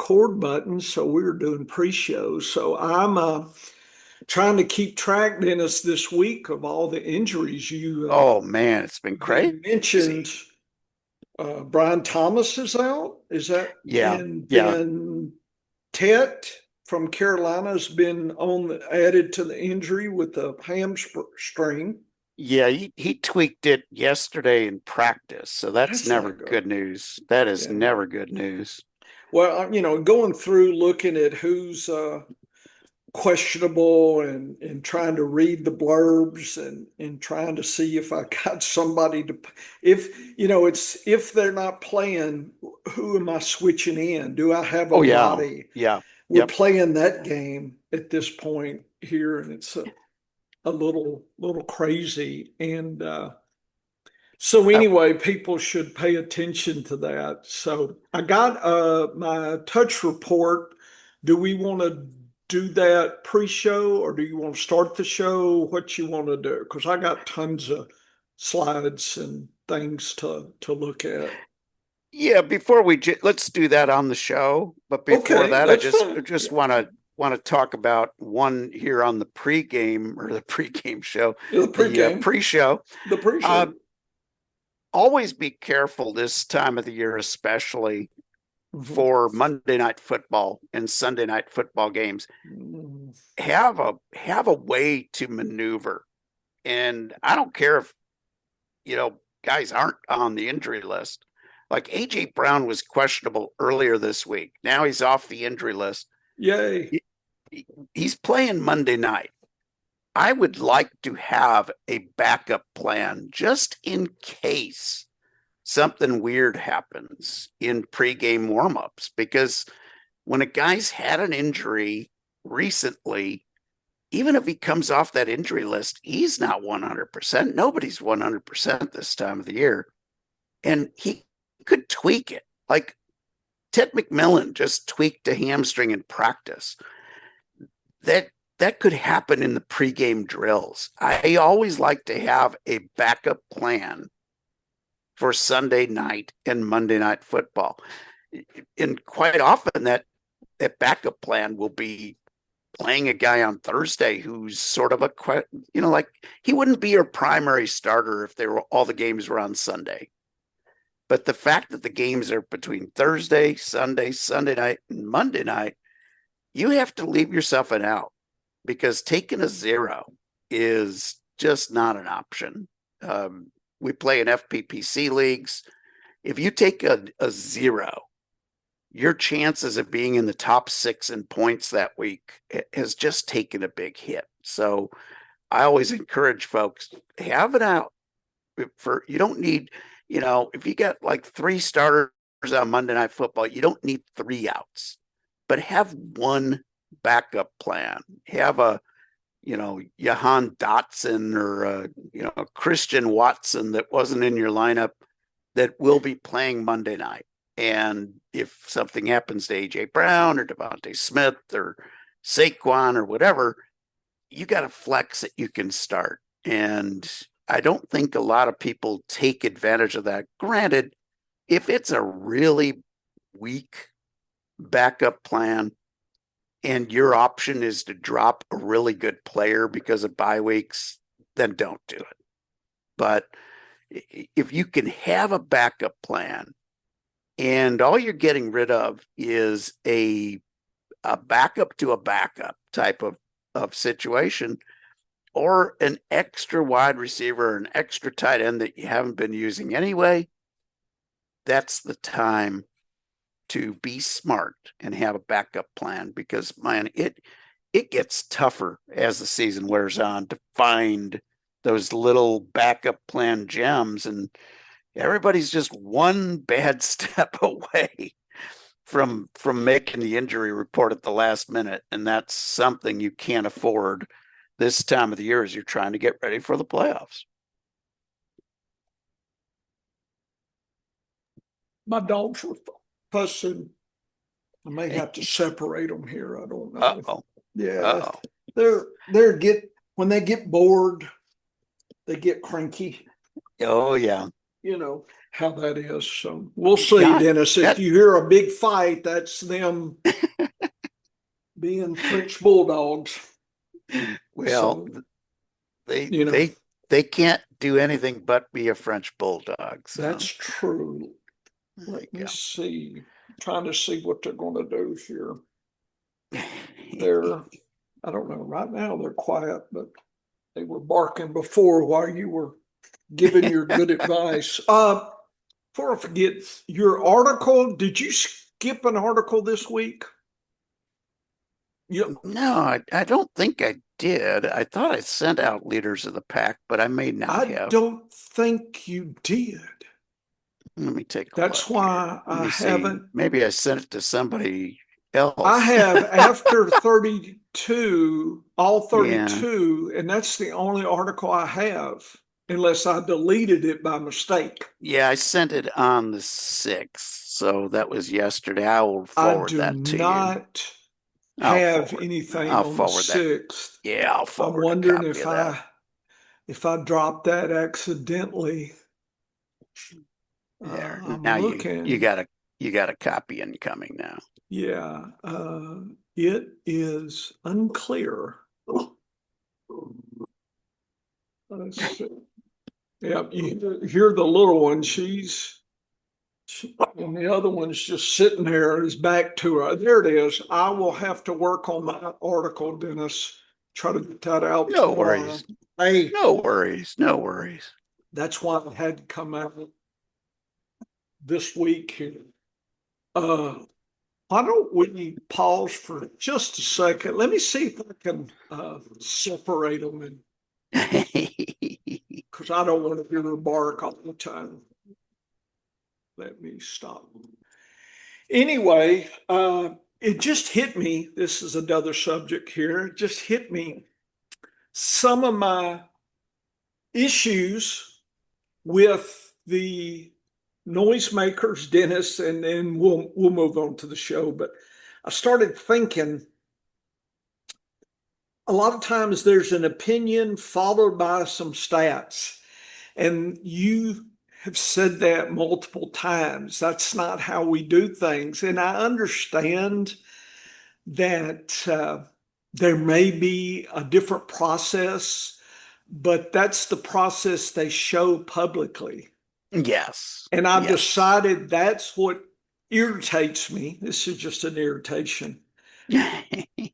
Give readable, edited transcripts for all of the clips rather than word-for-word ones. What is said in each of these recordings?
record button, so we were doing pre-show. So I'm trying to keep track, Dennis, this week of all the injuries Oh man, it's been you crazy. mentioned. Brian Thomas is out. Is that? Yeah, And yeah, then Tet from Carolina has been added to the injury with the hamstring. yeah. He tweaked it yesterday in practice, so that's That's never not good. good news. That is Yeah. never good news. Well, going through looking at who's questionable and trying to read the blurbs and trying to see if I got somebody to, if it's if they're not playing, who am I switching in? Do I have a Oh yeah, body? yeah, We're yep. playing that game at this point here, and it's a little crazy. And so I, anyway, people should pay attention to that. So I got my touch report. Do we want to do that pre-show or do you want to start the show? What you want to do? Because I got tons of slides and things to look at. yeah. Let's do that on the show. But before Okay, that, I that's just fine. just Yeah, want to talk about one here on the pregame or the pregame show, the the pre-game, pre-show. the Uh, pre-show. Always be careful this time of the year, especially Mhm. for Monday night football and Sunday night football games. Mhm. Have a way to maneuver. And I don't care if, guys aren't on the injury list. Like AJ Brown was questionable earlier this week. Now he's off the injury list. Yay. He's playing Monday night. I would like to have a backup plan just in case something weird happens in pregame warmups because when a guy's had an injury recently, even if he comes off that injury list, he's not 100%. Nobody's 100% this time of the year. And he could tweak it. Like Ted McMillan just tweaked a hamstring in practice. That that could happen in the pregame drills. I always like to have a backup plan for Sunday night and Monday night football. And quite often that backup plan will be playing a guy on Thursday who's sort of like he wouldn't be your primary starter if they were all the games were on Sunday. But the fact that the games are between Thursday, Sunday, Sunday night, and Monday night, you have to leave yourself an out because taking a zero is just not an option. We play in FPPC leagues. If you take a zero, your chances of being in the top six in points that week has just taken a big hit. So I always encourage folks have it out for you don't need, if you got like three starters on Monday Night Football, you don't need three outs, but have one backup plan. Have a, Jahan Dotson or, Christian Watson that wasn't in your lineup that will be playing Monday night. And if something happens to AJ Brown or Devontae Smith or Saquon or whatever, you got a flex that you can start. And I don't think a lot of people take advantage of that. Granted, if it's a really weak backup plan and your option is to drop a really good player because of bye weeks, then don't do it. But if you can have a backup plan and all you're getting rid of is a backup to a backup type of situation or an extra wide receiver or an extra tight end that you haven't been using anyway, that's the time to be smart and have a backup plan because man, it gets tougher as the season wears on to find those little backup plan gems and everybody's just one bad step away from making the injury report at the last minute, and that's something you can't afford this time of the year as you're trying to get ready for the playoffs. My dogs were fussing. I may have to separate them here. I don't Uh know. oh. Uh Yeah, oh. they're get when they get bored, they get cranky. Oh yeah. You know. how that is. So we'll see, Yeah, Dennis. If that you hear a big fight, that's them being French bulldogs. well, So, they you know, they they can't do anything but be a French bulldog. that's So true. there Let me you see. Trying to see what they're going to do here. go. They're, I don't know, right now they're quiet, but they were barking before while you were giving your good advice. Before I forget, your article, did you skip an article this week? Yep. No, I don't think I did. I thought I sent out leaders of the pack, but I may not I have. don't think you did. Let me take a That's look here. why Let I me see. haven't. Maybe I sent it to somebody I else. have after 32, all Yeah. 32, and that's the only article I have, unless I deleted it by mistake. Yeah, I sent it on the 6th. So that was yesterday. I will I forward do that to you. not have anything I'll on the forward that. 6th. Yeah, I'll I'm forward a wondering copy of that. if I dropped that accidentally. There. I'm Now you looking. got a copy incoming now. Yeah, it is unclear. Let's see. Yeah, you hear the little one. And the other one's just sitting there, his back to her. There it is. I will have to work on my article, Dennis. Try to get that out No tomorrow. worries. Hey, No worries. No worries. that's why I had to come out this week here. Uh, why don't we pause for just a second? Let me see if I can separate them, and because I don't want to hear her bark all the time. Let me stop. Anyway, it just hit me. This is another subject here. It just hit me. Some of my issues with the noisemakers, Dennis, and then we'll move on to the show. But I started thinking a lot of times there's an opinion followed by some stats. And you have said that multiple times. That's not how we do things. And I understand that there may be a different process, but that's the process they show publicly. Yes. And I've Yes. decided that's what irritates me. This is just an irritation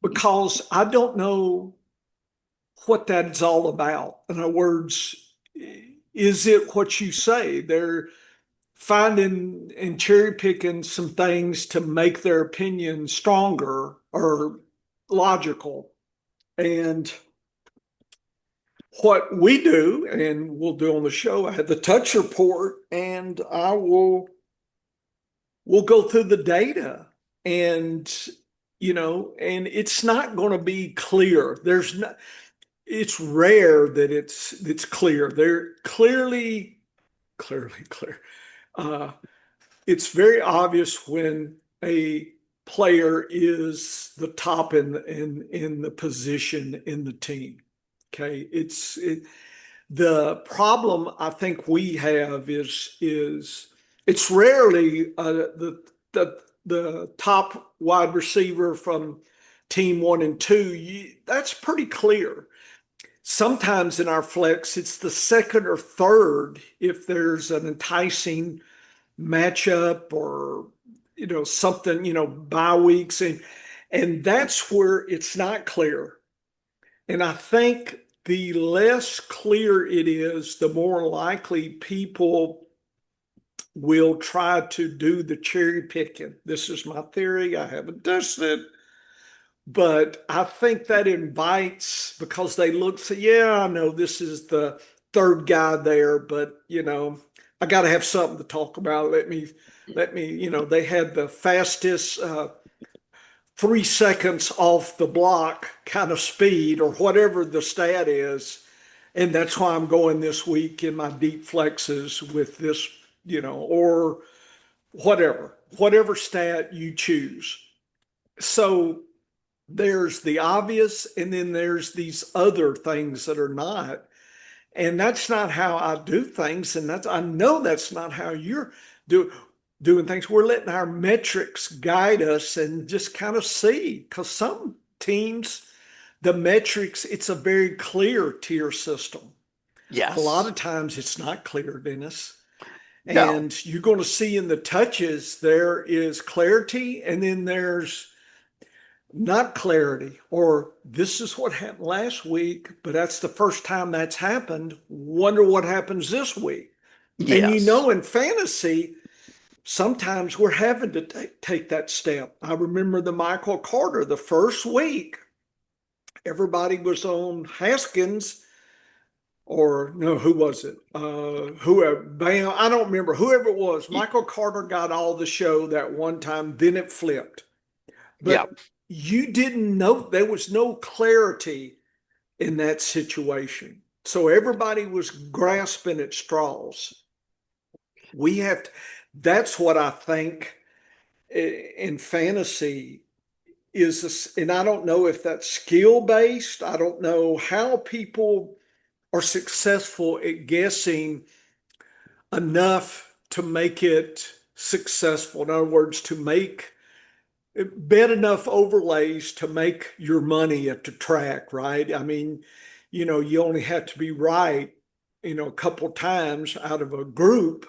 because I don't know what that's all about. In other words, is it what you say? They're finding and cherry picking some things to make their opinion stronger or logical. And what we do, and we'll do on the show, I have the touch report, and we'll go through the data, and and it's not going to be clear. There's not. It's rare that it's clear. They're clearly clear. Uh, it's very obvious when a player is the top in the position in the team. Okay, the problem I think we have is it's rarely the top wide receiver from team one and two. That's pretty clear. Sometimes in our flex, it's the second or third if there's an enticing matchup or something, bye weeks, and that's where it's not clear. And I think the less clear it is, the more likely people will try to do the cherry picking. This is my theory. I haven't tested it, but I think that invites because they look, say, yeah, I know this is the third guy there, but I got to have something to talk about. Let me, they had the fastest 3 seconds off the block kind of speed or whatever the stat is. And that's why I'm going this week in my deep flexes with this, or whatever stat you choose. So there's the obvious, and then there's these other things that are not. And that's not how I do things. And I know that's not how you're do, doing things. We're letting our metrics guide us and just kind of see. Because some teams, the metrics, it's a very clear tier system. A lot Yes. of times it's not clear, Dennis. No. And you're going to see in the touches, there is clarity and then there's not clarity, or this is what happened last week, but that's the first time that's happened. Wonder what happens this week. And Yes. in fantasy, sometimes we're having to take that step. I remember the Michael Carter, the first week, everybody was on Haskins, or no, who was it? Whoever, Bam, I don't remember, whoever it was. Y- Michael Carter got all the show that one time, then it flipped. Yeah. But you didn't know, there was no clarity in that situation. So everybody was grasping at straws. We have to, that's what I think in fantasy is this, and I don't know if that's skill based. I don't know how people are successful at guessing enough to make it successful. In other words, to make bet enough overlays to make your money at the track, right? I mean, you only have to be right, a couple times out of a group.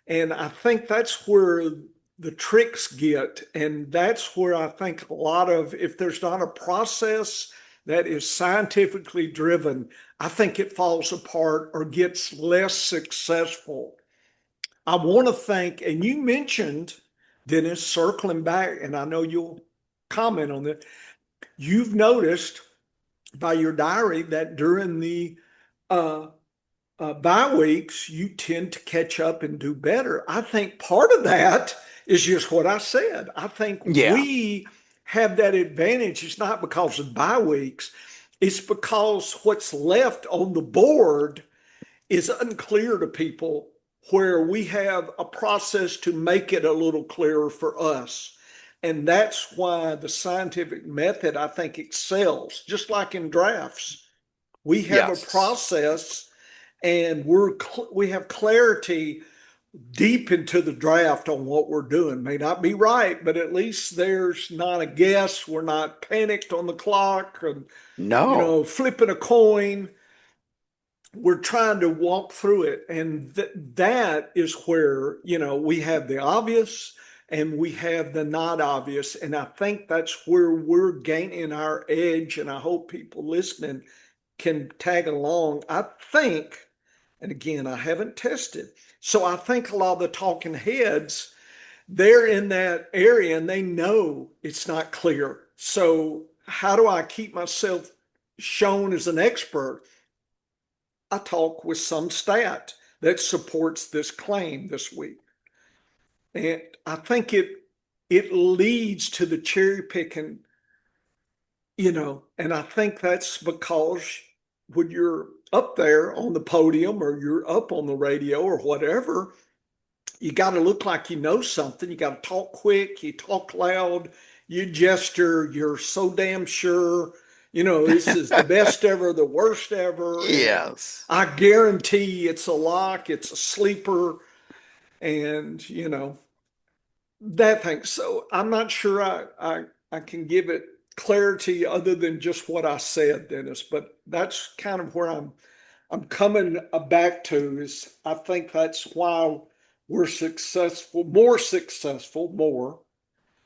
And I think that's where the tricks get. And that's where I think a lot of, if there's not a process that is scientifically driven, I think it falls apart or gets less successful. I want to thank, and you mentioned, Dennis, circling back, and I know you'll comment on this. You've noticed by your diary that during the uh, bye weeks, you tend to catch up and do better. I think part of that is just what I said. I think Yeah. we have that advantage. It's not because of bye weeks, it's because what's left on the board is unclear to people, where we have a process to make it a little clearer for us. And that's why the scientific method, I think, excels. Just like in drafts, we have a Yes. process and we have clarity deep into the draft on what we're doing. May not be right, but at least there's not a guess. We're not panicked on the clock and, No. flipping a coin. We're trying to walk through it. And that is where, we have the obvious and we have the not obvious. And I think that's where we're gaining our edge. And I hope people listening can tag along. I think, and again, I haven't tested. So I think a lot of the talking heads, they're in that area and they know it's not clear. So how do I keep myself shown as an expert? I talk with some stat that supports this claim this week. And I think it leads to the cherry picking, and I think that's because when you're up there on the podium or you're up on the radio or whatever, you got to look like you know something. You got to talk quick, you talk loud, you gesture, you're so damn sure, this is the best ever, the worst ever. And Yes. I guarantee it's a lock, it's a sleeper, and, that thing. So I'm not sure I can give it clarity other than just what I said, Dennis, but that's kind of where I'm coming back to is I think that's why we're more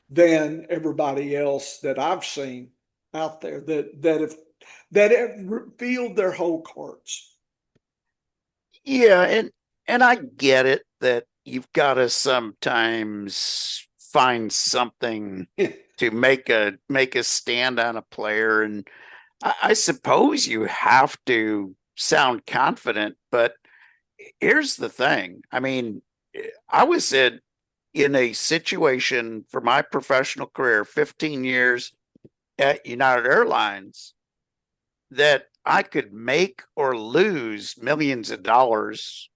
than everybody else that I've seen out there that have revealed their whole cards. Yeah, and I get it that you've got to sometimes find something to make a stand on a player, and I suppose you have to sound confident, but here's the thing. I mean, I was in a situation for my professional career, 15 years at United Airlines, that I could make or lose millions of dollars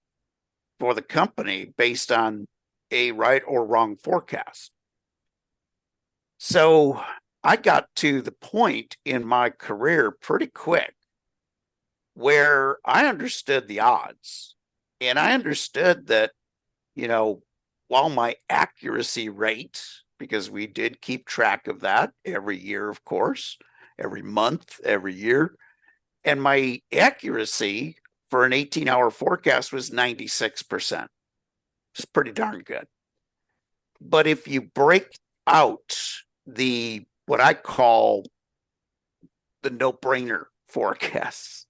for the company based on a right or wrong forecast. So I got to the point in my career pretty quick where I understood the odds, and I understood that, while my accuracy rate, because we did keep track of that every year, of course, every month, every year, and my accuracy for an 18-hour forecast was 96%. It's pretty darn good. But if you break out what I call the no-brainer forecasts,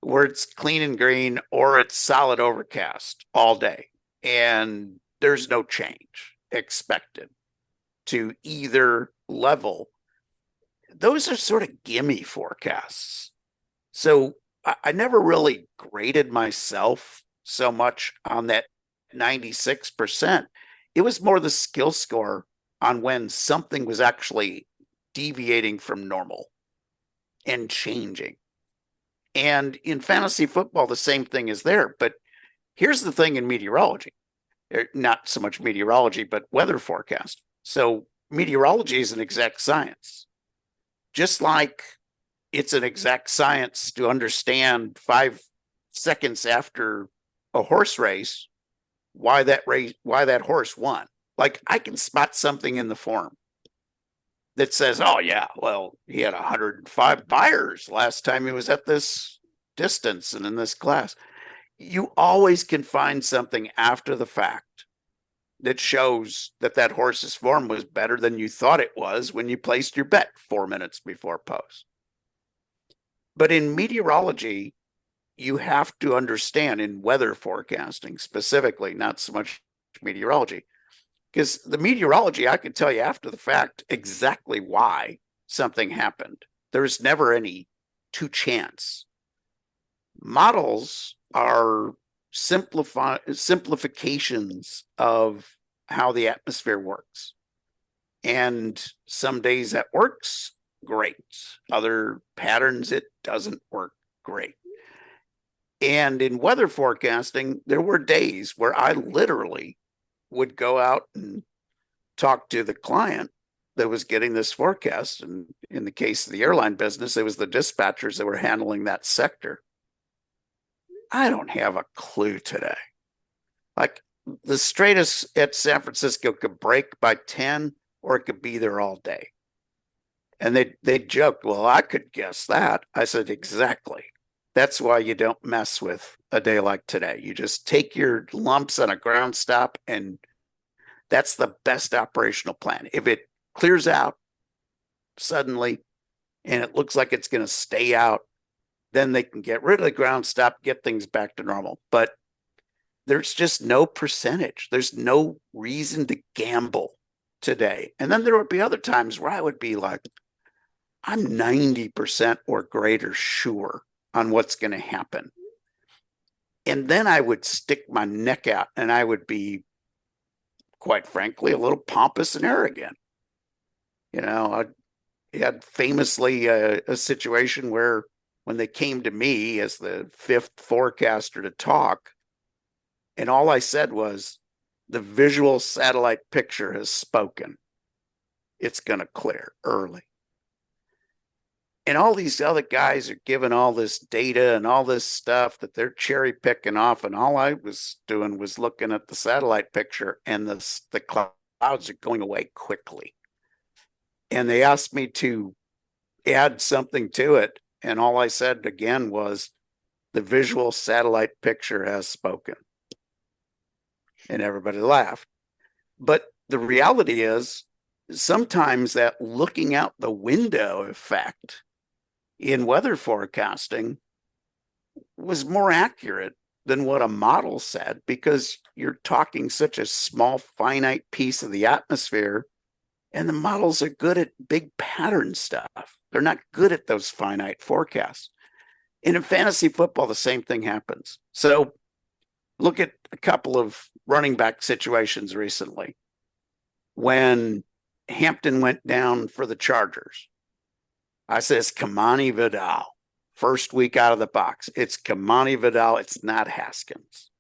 where it's clean and green or it's solid overcast all day, and there's no change expected to either level, those are sort of gimme forecasts. So I never really graded myself so much on that 96%. It was more the skill score on when something was actually deviating from normal and changing. And in fantasy football, the same thing is there. But here's the thing in meteorology, not so much meteorology, but weather forecast. So meteorology is an exact science. Just like it's an exact science to understand 5 seconds after a horse race why that horse won. Like, I can spot something in the form that says, oh yeah, well, he had 105 buyers last time he was at this distance and in this class. You always can find something after the fact that shows that horse's form was better than you thought it was when you placed your bet 4 minutes before post. But in meteorology, you have to understand, in weather forecasting specifically, not so much meteorology, because the meteorology, I can tell you after the fact exactly why something happened. There's never any to chance. Models are simplifications of how the atmosphere works. And some days that works great. Other patterns, it doesn't work great. And in weather forecasting, there were days where I literally would go out and talk to the client that was getting this forecast. And in the case of the airline business, it was the dispatchers that were handling that sector. I don't have a clue today. Like, the straightest at San Francisco could break by 10, or it could be there all day. And they joked, well, I could guess that. I said, exactly. That's why you don't mess with a day like today. You just take your lumps on a ground stop, and that's the best operational plan. If it clears out suddenly and it looks like it's going to stay out, then they can get rid of the ground stop, get things back to normal. But there's just no percentage. There's no reason to gamble today. And then there would be other times where I would be like, I'm 90% or greater sure on what's going to happen. And then I would stick my neck out, and I would be, quite frankly, a little pompous and arrogant. I had famously a situation where when they came to me as the 5th forecaster to talk, and all I said was, the visual satellite picture has spoken. It's going to clear early. And all these other guys are giving all this data and all this stuff that they're cherry picking off. And all I was doing was looking at the satellite picture, and the clouds are going away quickly. And they asked me to add something to it. And all I said again was, the visual satellite picture has spoken. And everybody laughed. But the reality is, sometimes that looking out the window effect in weather forecasting was more accurate than what a model said, because you're talking such a small, finite piece of the atmosphere, and the models are good at big pattern stuff. They're not good at those finite forecasts. And in fantasy football, the same thing happens. So look at a couple of running back situations recently. When Hampton went down for the Chargers, I said, it's Kamani Vidal. First week out of the box, it's Kamani Vidal. It's not Haskins.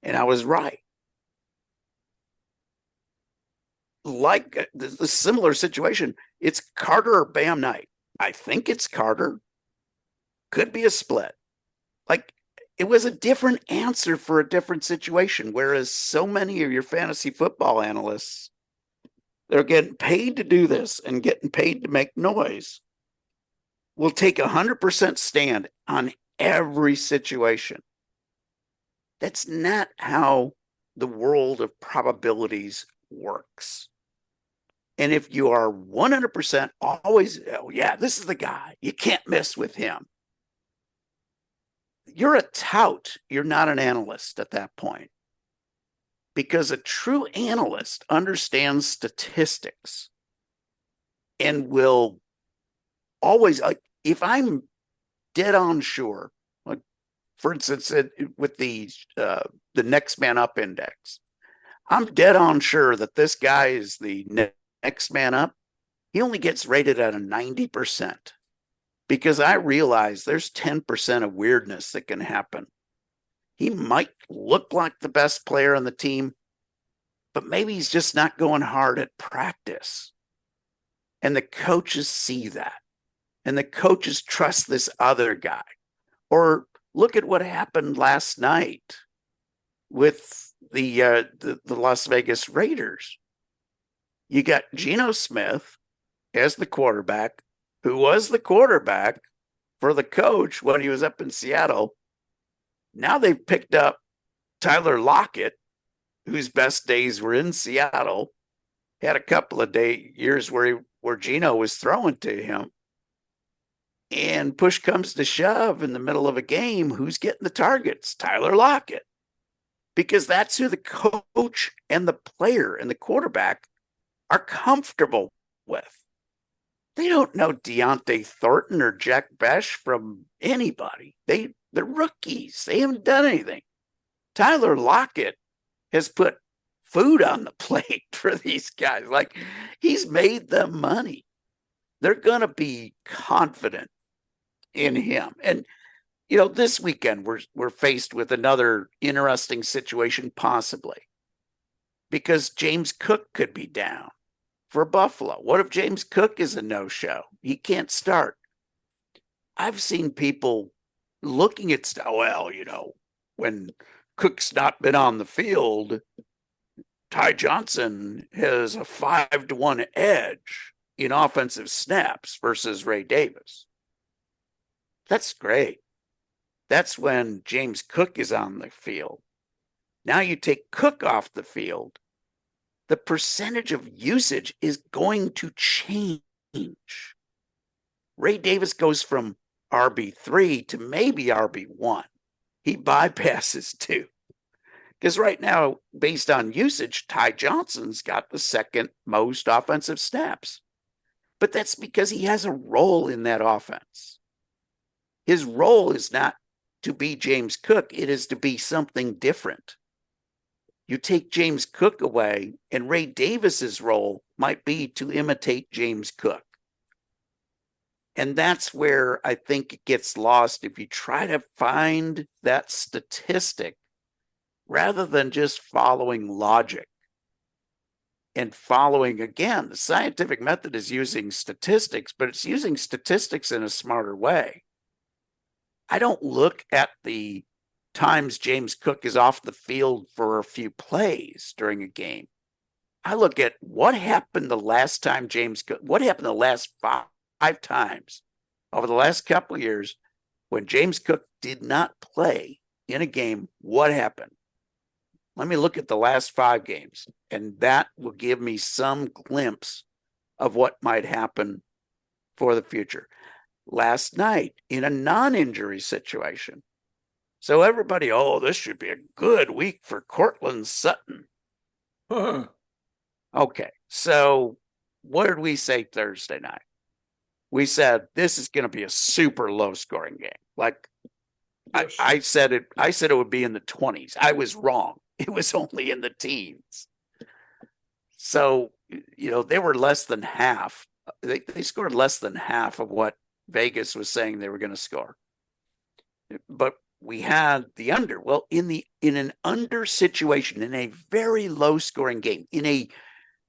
And I was right. Like the similar situation, it's Carter or Bam Knight. I think it's Carter. Could be a split. Like, it was a different answer for a different situation. Whereas so many of your fantasy football analysts, they're getting paid to do this and getting paid to make noise, will take 100% stand on every situation. That's not how the world of probabilities works. And if you are 100% always, oh yeah, this is the guy, you can't mess with him, you're a tout. You're not an analyst at that point. Because a true analyst understands statistics and will always, like, if I'm dead on sure, like, for instance, with the next man up index, I'm dead on sure that this guy is the next man up. He only gets rated at a 90%. Because I realize there's 10% of weirdness that can happen. He might look like the best player on the team, but maybe he's just not going hard at practice. And the coaches see that. And the coaches trust this other guy. Or look at what happened last night with the Las Vegas Raiders. You got Geno Smith as the quarterback, who was the quarterback for the coach when he was up in Seattle. Now they've picked up Tyler Lockett, whose best days were in Seattle. Had a couple of years where Geno was throwing to him. And push comes to shove in the middle of a game, who's getting the targets? Tyler Lockett. Because that's who the coach and the player and the quarterback are comfortable with. They don't know Deontay Thornton or Jack Besh from anybody. They're rookies. They haven't done anything. Tyler Lockett has put food on the plate for these guys. Like, he's made them money. They're going to be confident in him. And, this weekend we're faced with another interesting situation, possibly, because James Cook could be down for Buffalo. What if James Cook is a no-show? He can't start. I've seen people looking at, when Cook's not been on the field, Ty Johnson has a 5-1 edge in offensive snaps versus Ray Davis. That's great. That's when James Cook is on the field. Now you take Cook off the field, the percentage of usage is going to change. Ray Davis goes from RB3 to maybe RB1. He bypasses 2. Because right now, based on usage, Ty Johnson's got the second most offensive snaps. But that's because he has a role in that offense. His role is not to be James Cook. It is to be something different. You take James Cook away, and Ray Davis's role might be to imitate James Cook. And that's where I think it gets lost if you try to find that statistic rather than just following logic. And following, again, the scientific method is using statistics, but it's using statistics in a smarter way. I don't look at the times James Cook is off the field for a few plays during a game. I look at what happened the last time what happened the last five times over the last couple of years when James Cook did not play in a game. What happened? Let me look at the last 5 games, and that will give me some glimpse of what might happen for the future. Last night, in a non-injury situation. So everybody, this should be a good week for Cortland Sutton. Huh. Okay, so what did we say Thursday night? We said this is going to be a super low-scoring game. Like, yes. I said it would be in the 20s. I was wrong. It was only in the teens. So, they were less than half. They scored less than half of what Vegas was saying they were going to score. But we had the under. Well, in an under situation, in a very low scoring game,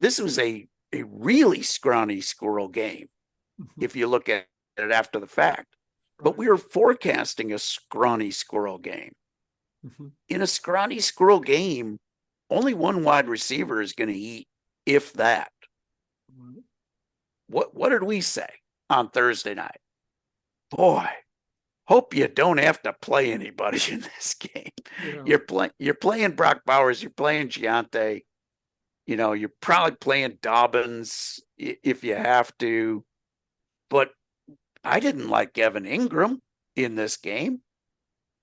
this was a really scrawny squirrel game. Mm-hmm. If you look at it after the fact, But we were forecasting a scrawny squirrel game. Mm-hmm. In a scrawny squirrel game, only one wide receiver is going to eat, if that. Right. What did we say on Thursday night? Boy, hope you don't have to play anybody in this game. Yeah. You're playing Brock Bowers, you're playing Giante, you're probably playing Dobbins if you have to. But I didn't like Evan Ingram in this game.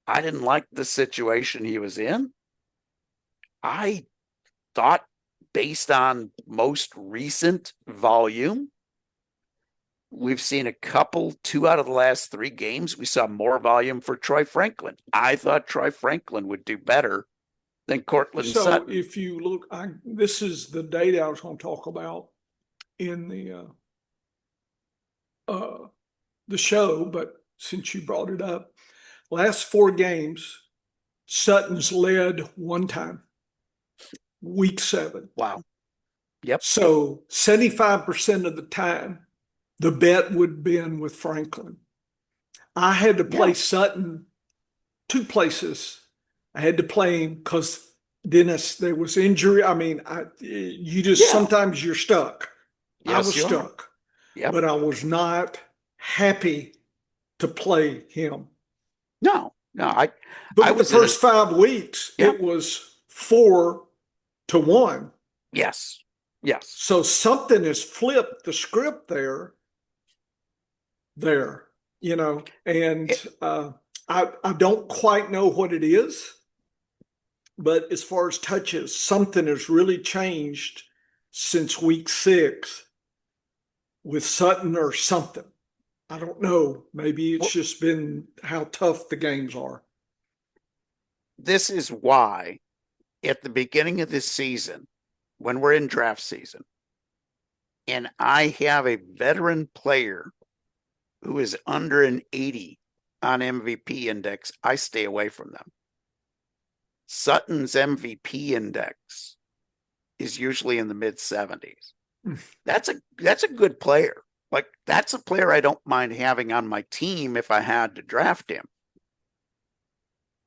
I didn't like the situation he was in. I thought, based on most recent volume, we've seen a couple, 2 out of the last 3 games, we saw more volume for Troy Franklin. I thought Troy Franklin would do better than Cortland Sutton. So if you look, this is the data I was going to talk about in the show, but since you brought it up, last 4 games, Sutton's led one time, week 7. Wow. Yep. So 75% of the time, the bet would have been with Franklin. I had to play Sutton 2 places. I had to play him because Dennis, there was injury. I mean, sometimes you're stuck. Yes, I was stuck, but I was not happy to play him. No. But I was the first 5 weeks, it was 4-1. Yes. So something has flipped the script there, and I don't quite know what it is, but as far as touches, something has really changed since week 6 with Sutton or something. I don't know. Maybe it's just been how tough the games are. This is why at the beginning of this season, when we're in draft season, and I have a veteran player who is under an 80 on MVP index, I stay away from them. Sutton's MVP index is usually in the mid 70s. That's a good player. Like, that's a player I don't mind having on my team if I had to draft him.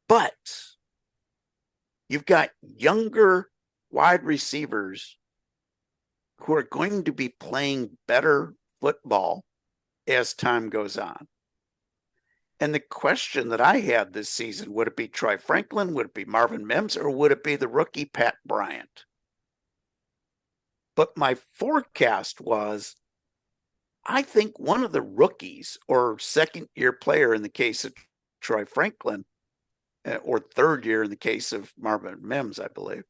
But you've got younger wide receivers who are going to be playing better football as time goes on. And the question that I had this season, would it be Troy Franklin, would it be Marvin Mims, or would it be the rookie Pat Bryant? But my forecast was, I think one of the rookies or second-year player in the case of Troy Franklin, or third year in the case of Marvin Mims, I believe,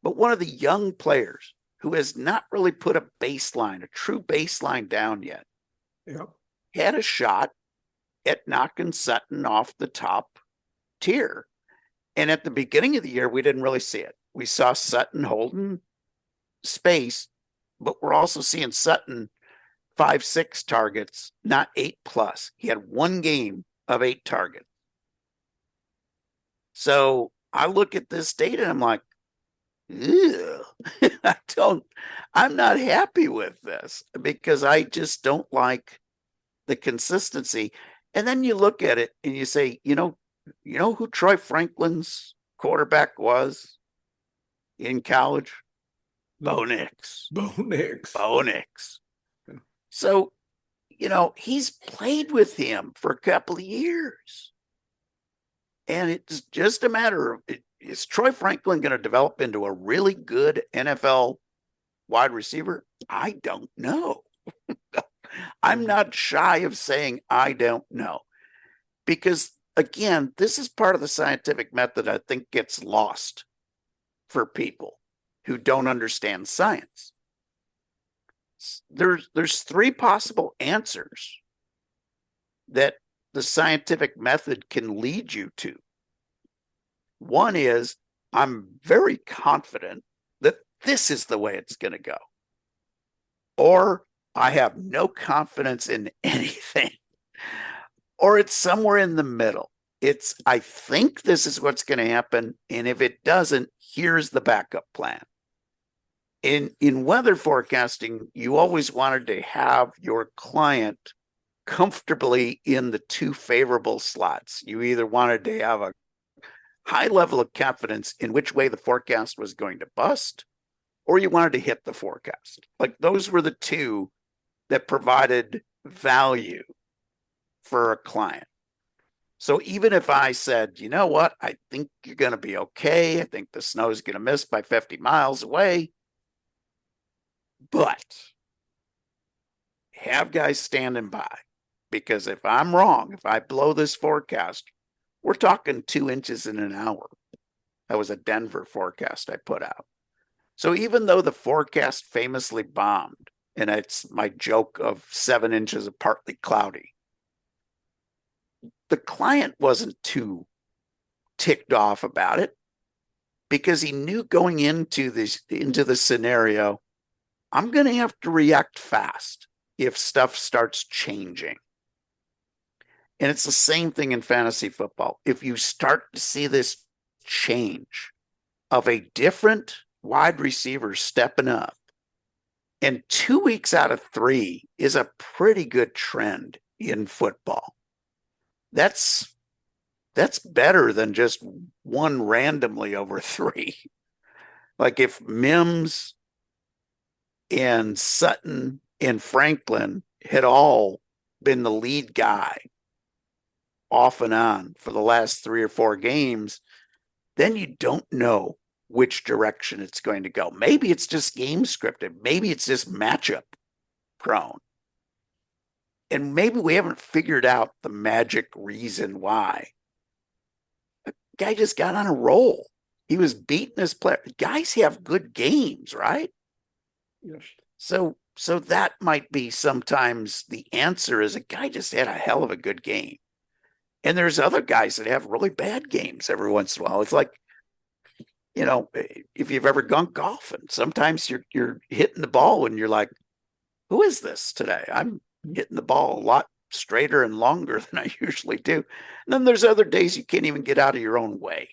but one of the young players who has not really put a true baseline down yet, had a shot at knocking Sutton off the top tier. And at the beginning of the year, we didn't really see it. We saw Sutton holding space, but we're also seeing Sutton 5-6 targets, not 8+. He had 1 game of 8 targets. So I look at this data and I'm like, I'm not happy with this because I just don't like the consistency. And then you look at it and you say, you know who Troy Franklin's quarterback was in college? Bo Nix. So, he's played with him for a couple of years. And it's just a matter of, is Troy Franklin going to develop into a really good NFL wide receiver? I don't know. I'm not shy of saying I don't know. Because, again, this is part of the scientific method I think gets lost for people who don't understand science. There's 3 possible answers that the scientific method can lead you to. One is, I'm very confident that this is the way it's going to go. Or I have no confidence in anything. Or it's somewhere in the middle. It's, I think this is what's going to happen. And if it doesn't, here's the backup plan. In weather forecasting, you always wanted to have your client comfortably in the two favorable slots. You either wanted to have a high level of confidence in which way the forecast was going to bust, or you wanted to hit the forecast. Like those were the two that provided value for a client. So even if I said, you know what, I think you're going to be okay. I think the snow is going to miss by 50 miles away. But have guys standing by, because if I'm wrong, if I blow this forecast, we're talking 2 inches in an hour. That was a Denver forecast I put out. So even though the forecast famously bombed, and it's my joke of 7 inches of partly cloudy, the client wasn't too ticked off about it because he knew going into the scenario, I'm going to have to react fast if stuff starts changing. And it's the same thing in fantasy football. If you start to see this change of a different wide receiver stepping up, and 2 weeks out of 3 is a pretty good trend in football. That's better than just one randomly over 3. Like if Mims and Sutton and Franklin had all been the lead guy off and on for the last 3 or 4 games, then you don't know which direction it's going to go. Maybe it's just game scripted. Maybe it's just matchup prone. And maybe we haven't figured out the magic reason why. The guy just got on a roll. He was beating his player. Guys have good games, right? Yes. So that might be sometimes the answer is a guy just had a hell of a good game. And there's other guys that have really bad games every once in a while. It's like, you know, if you've ever gone golfing, sometimes you're hitting the ball and you're like, who is this today? I'm hitting the ball a lot straighter and longer than I usually do. And then there's other days you can't even get out of your own way.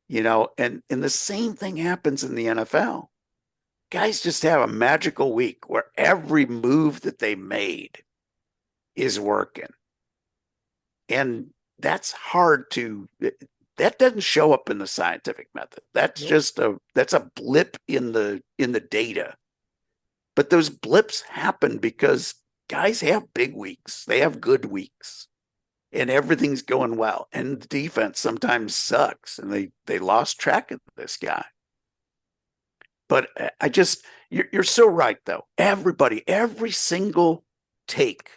You know, and the same thing happens in the NFL. Guys just have a magical week where every move that they made is working. And that's hard to, that doesn't show up in the scientific method. That's just that's a blip in the data. But those blips happen because guys have big weeks. They have good weeks. And everything's going well. And the defense sometimes sucks. And they lost track of this guy. But you're so right, though. Everybody, every single take.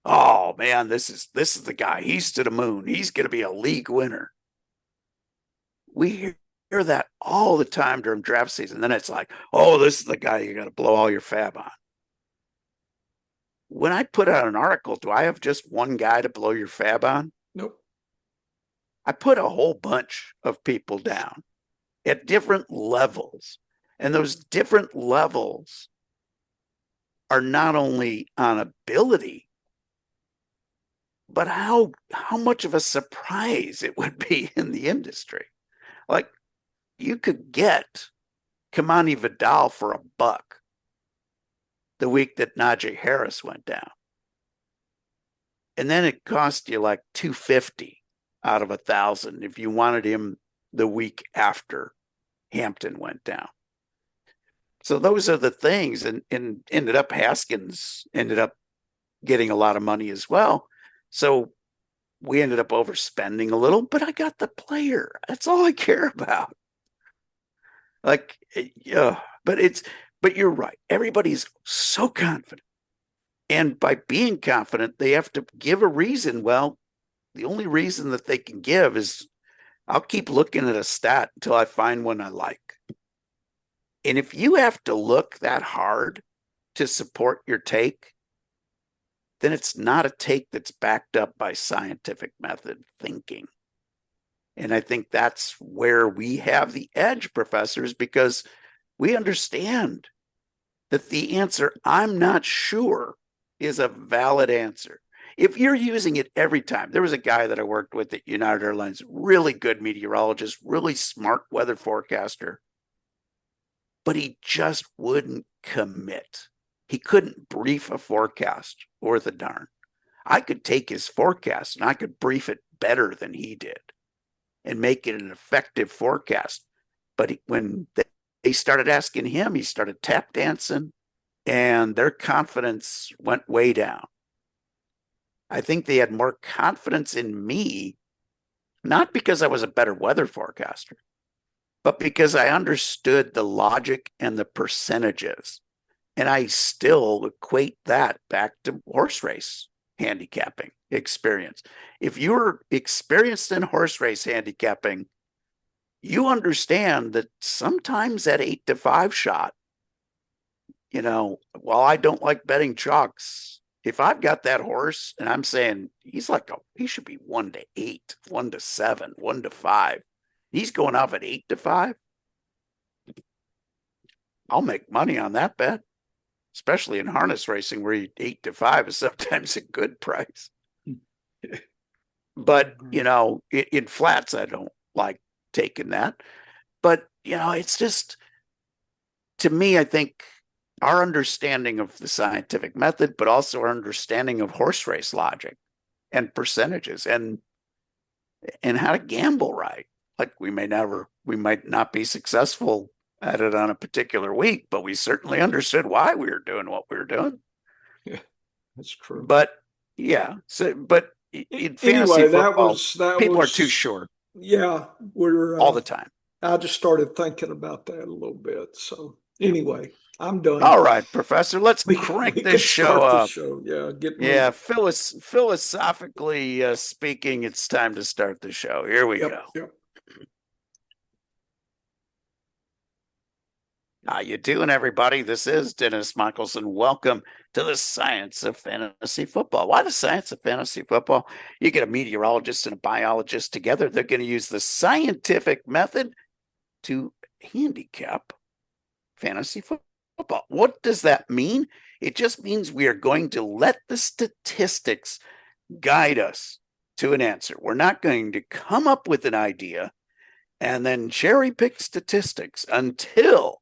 Oh, man, this is the guy. He's to the moon. He's going to be a league winner. We hear that all the time during draft season. Then it's like, oh, this is the guy you got to blow all your fab on. When I put out an article, do I have just one guy to blow your fab on? Nope. I put a whole bunch of people down at different levels. And those different levels are not only on ability, but how much of a surprise it would be in the industry. Like you could get Kamani Vidal for $1 the week that Najee Harris went down. And then it cost you like $250 out of 1,000 if you wanted him the week after Hampton went down. So those are the things, and ended up Haskins ended up getting a lot of money as well. So we ended up overspending a little, but I got the player. That's all I care about. Like, yeah, but you're right. Everybody's so confident. And by being confident, they have to give a reason. Well, the only reason that they can give is I'll keep looking at a stat until I find one I like. And if you have to look that hard to support your take, then it's not a take that's backed up by scientific method thinking. And I think that's where we have the edge, professors, because we understand that the answer, I'm not sure, is a valid answer. If you're using it every time, there was a guy that I worked with at United Airlines, really good meteorologist, really smart weather forecaster, but he just wouldn't commit. He couldn't brief a forecast worth a darn. I could take his forecast and I could brief it better than he did and make it an effective forecast. But when they started asking him, he started tap dancing, and their confidence went way down. I think they had more confidence in me, not because I was a better weather forecaster, but because I understood the logic and the percentages. And I still equate that back to horse race handicapping experience. If you're experienced in horse race handicapping, you understand that sometimes that 8-5 shot, while I don't like betting chalks, if I've got that horse and I'm saying he should be 1-8, 1-7, 1-5, he's going off at 8-5, I'll make money on that bet, especially in harness racing where 8-5 is sometimes a good price. But, in flats, I don't like taking that. But, it's just, to me, I think our understanding of the scientific method, but also our understanding of horse race logic and percentages and how to gamble right. Like we might not be successful at it on a particular week, but we certainly understood why we were doing what we were doing. Yeah, that's true. But yeah, but in fantasy anyway, football, that people was are too short. Yeah, we're all the time. I just started thinking about that a little bit. So anyway, I'm done. All right, Professor, let's crank this show up. Yeah, Philosophically speaking, it's time to start the show. Here we go. Yep. How you doing, everybody? This is Dennis Michelson. Welcome to the Science of Fantasy Football. Why the Science of Fantasy Football? You get a meteorologist and a biologist together. They're going to use the scientific method to handicap fantasy football. What does that mean? It just means we are going to let the statistics guide us to an answer. We're not going to come up with an idea and then cherry pick statistics until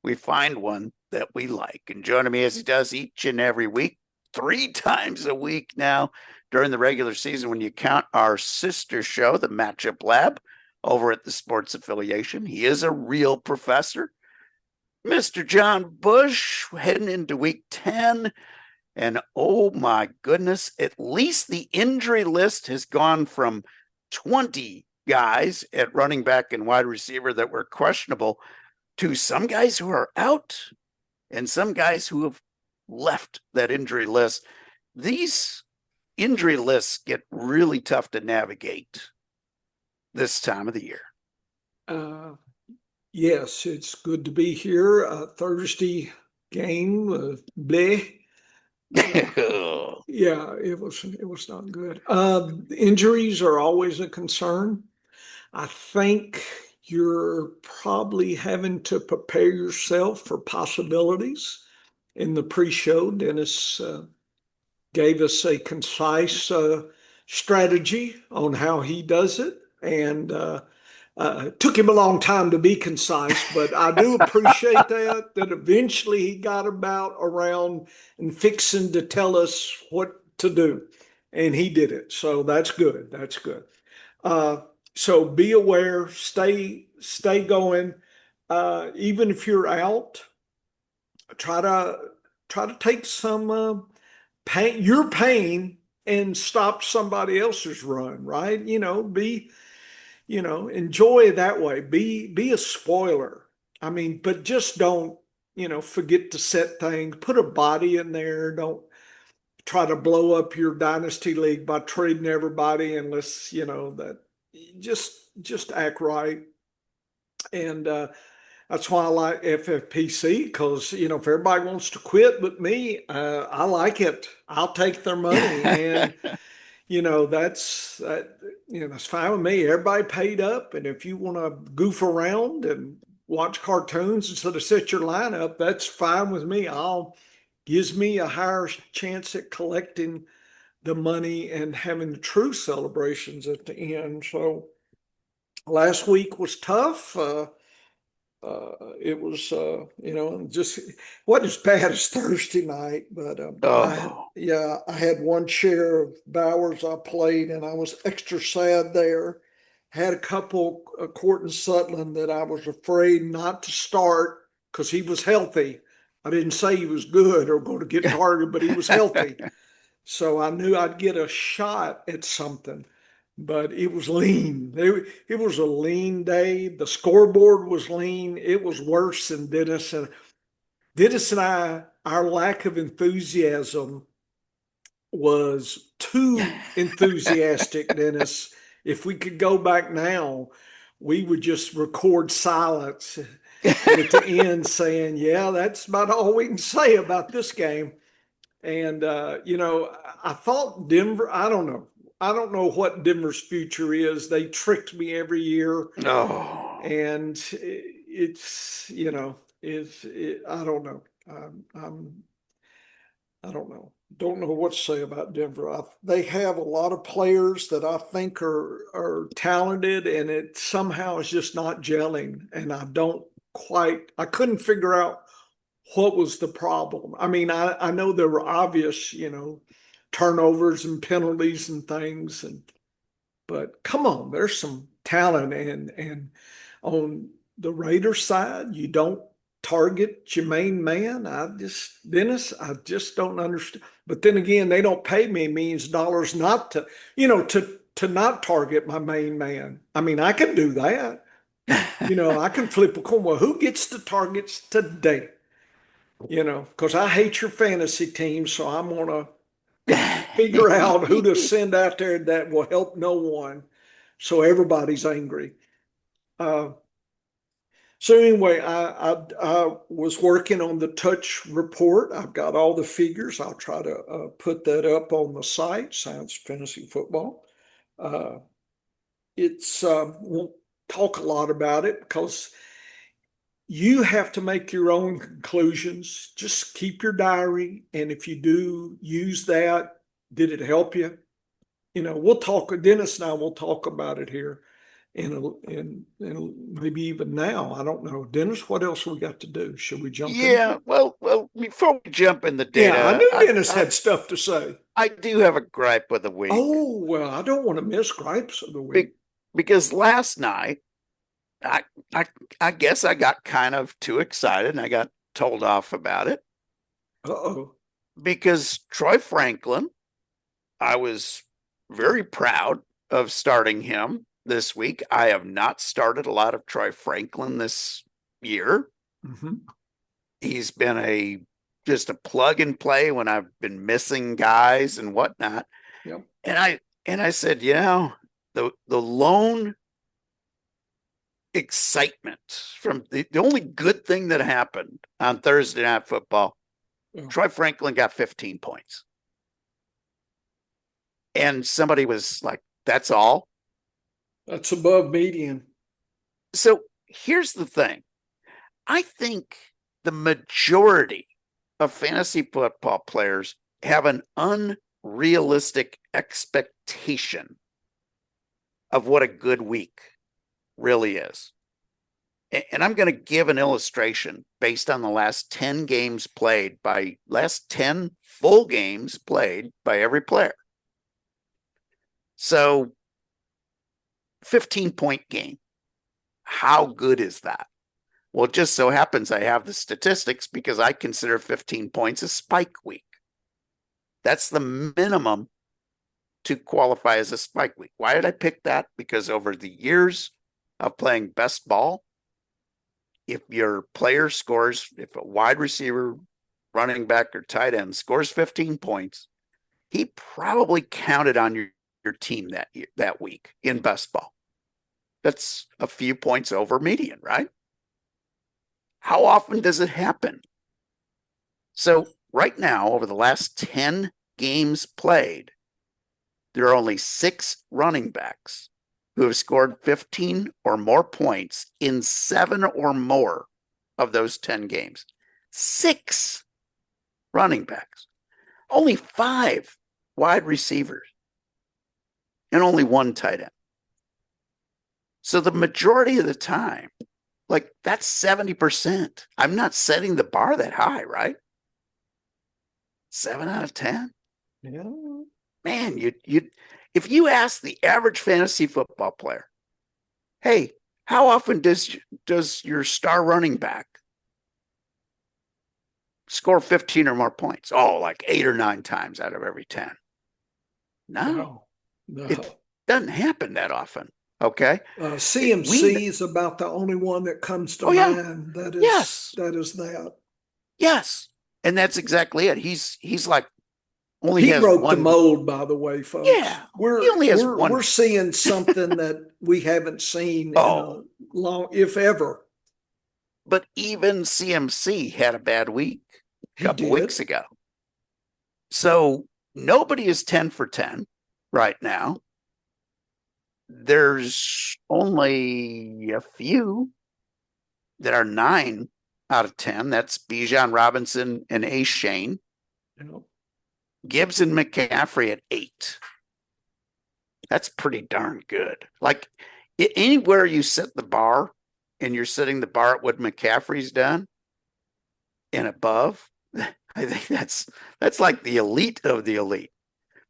we find one that we like. And joining me as he does each and every week, 3 times a week now during the regular season, when you count our sister show, the Matchup Lab, over at the Sports Affiliation. He is a real professor. Mr. John Bush, heading into week 10. And oh my goodness, at least the injury list has gone from 20 guys at running back and wide receiver that were questionable to some guys who are out and some guys who have left that injury list. These injury lists get really tough to navigate this time of the year. Yes, it's good to be here. Thursday game, bleh. Yeah, it was not good. Injuries are always a concern. I think you're probably having to prepare yourself for possibilities. In the pre-show, Dennis gave us a concise strategy on how he does it, and it took him a long time to be concise, but I do appreciate that eventually he got around and fixing to tell us what to do, and he did it. So that's good. That's good. So be aware, stay going. Even if you're out, try to take some your pain and stop somebody else's run, right? Enjoy it that way. Be a spoiler. I mean, but just don't, forget to set things, put a body in there. Don't try to blow up your dynasty league by trading everybody unless, that just act right. And that's why I like FFPC, because if everybody wants to quit but me, I like it. I'll take their money, and that's fine with me. Everybody paid up, and if you want to goof around and watch cartoons instead of set your lineup, that's fine with me. Gives me a higher chance at collecting the money and having the true celebrations at the end. So last week was tough. it was, just wasn't as bad as Thursday night, but Oh, I had one share of Bowers I played, and I was extra sad there. Had a couple, Courtney Sutton, that I was afraid not to start because he was healthy. I didn't say he was good or going to get targeted, but he was healthy. So I knew I'd get a shot at something, but it was lean. It was a lean day. The scoreboard was lean. It was worse than Dennis and I, our lack of enthusiasm was too enthusiastic, Dennis. If we could go back now, we would just record silence at the end saying, yeah, that's about all we can say about this game. And I thought Denver, I don't know. I don't know what Denver's future is. They tricked me every year. oh, And it's, I don't know. I don't know. Don't know what to say about Denver. They have a lot of players that I think are talented, and it somehow is just not gelling. And I couldn't figure out what was the problem. I mean, I know there were obvious, turnovers and penalties and things, but come on, there's some talent, and on the Raiders side, you don't target your main man. Dennis, I just don't understand. But then again, they don't pay me millions of dollars not to, to not target my main man. I mean, I can do that. I can flip a coin. Well, who gets the targets today? Because I hate your fantasy team, so I'm gonna figure out who to send out there that will help no one, so everybody's angry. Uh, so anyway, I was working on the touch report. I've got all the figures. I'll try to put that up on the site, Science Fantasy Football. Uh, won't talk a lot about it because you have to make your own conclusions. Just keep your diary. And if you do use that, did it help you? We'll talk, Dennis and I will talk about it here in maybe even now. I don't know. Dennis, what else we got to do? Should we jump into yeah. it? Well, before we jump in the Yeah, I data, knew Dennis had stuff to say. I do have a gripe of the week. Oh, well, I don't want to miss gripes of the week. Be- because last night, I, I, I guess I got kind of too excited and I got told off about it Uh-oh. because Troy Franklin, I was very proud of starting him this week. I have not started a lot of Troy Franklin this year. Mm-hmm. He's been just a plug and play when I've been missing guys and whatnot. Yep. And I said, the lone excitement from the only good thing that happened on Thursday Night Football, Troy Franklin got 15 points. And somebody was like, that's all? That's above median. So here's the thing. I think the majority of fantasy football players have an unrealistic expectation of what a good week really is. And I'm going to give an illustration based on the last 10 full games played by every player. So 15-point game. How good is that? Well, it just so happens I have the statistics because I consider 15 points a spike week. That's the minimum to qualify as a spike week. Why did I pick that? Because over the years of playing best ball, if your player scores, if a wide receiver, running back, or tight end scores 15 points, he probably counted on your team that week in best ball. That's a few points over median, right? How often does it happen? So right now, over the last 10 games played, there are only 6 running backs who have scored 15 or more points in 7 or more of those 10 games. 6 running backs. Only 5 wide receivers. And only 1 tight end. So the majority of the time, Like that's 70%. I'm not setting the bar that high, right? 7 out of 10. Yeah. Man, if you ask the average fantasy football player, hey, how often does your star running back score 15 or more points? Oh, like 8 or 9 times out of every 10. No, No. it doesn't happen that often. Okay. CMC is about the only one that comes to Yeah. mind. Yes. That is that. Yes. And that's exactly it. He's like only He has broke the one. mold, by the way, folks. Yeah. He only has one. We're seeing something that we haven't seen in a long, if ever. But even CMC had a bad week a couple weeks ago. So nobody is 10 for 10 right now. There's only a few that are 9 out of 10. That's Bijan Robinson and A. Shane. Gibbs and McCaffrey at 8. That's pretty darn good. Like anywhere you set the bar and you're setting the bar at what McCaffrey's done and above, I think that's like the elite of the elite.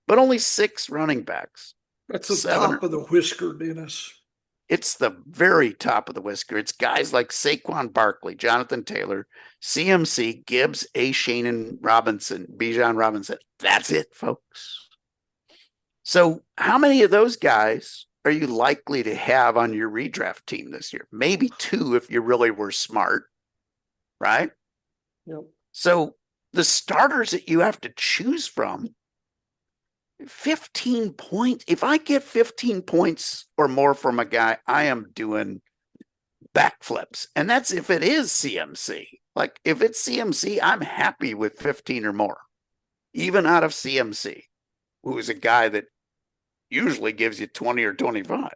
But only 6 running backs. That's the top of the whisker, Dennis. It's the very top of the whisker. It's guys like Saquon Barkley, Jonathan Taylor, CMC, Gibbs, A. Shane, and Robinson, Bijan Robinson. That's it, folks. So how many of those guys are you likely to have on your redraft team this year? Maybe 2 if you really were smart, right? Yep. So the starters that you have to choose from, 15 points. If I get 15 points or more from a guy, I am doing backflips. And that's if it is CMC. Like if it's CMC, I'm happy with 15 or more, even out of CMC, who is a guy that usually gives you 20 or 25.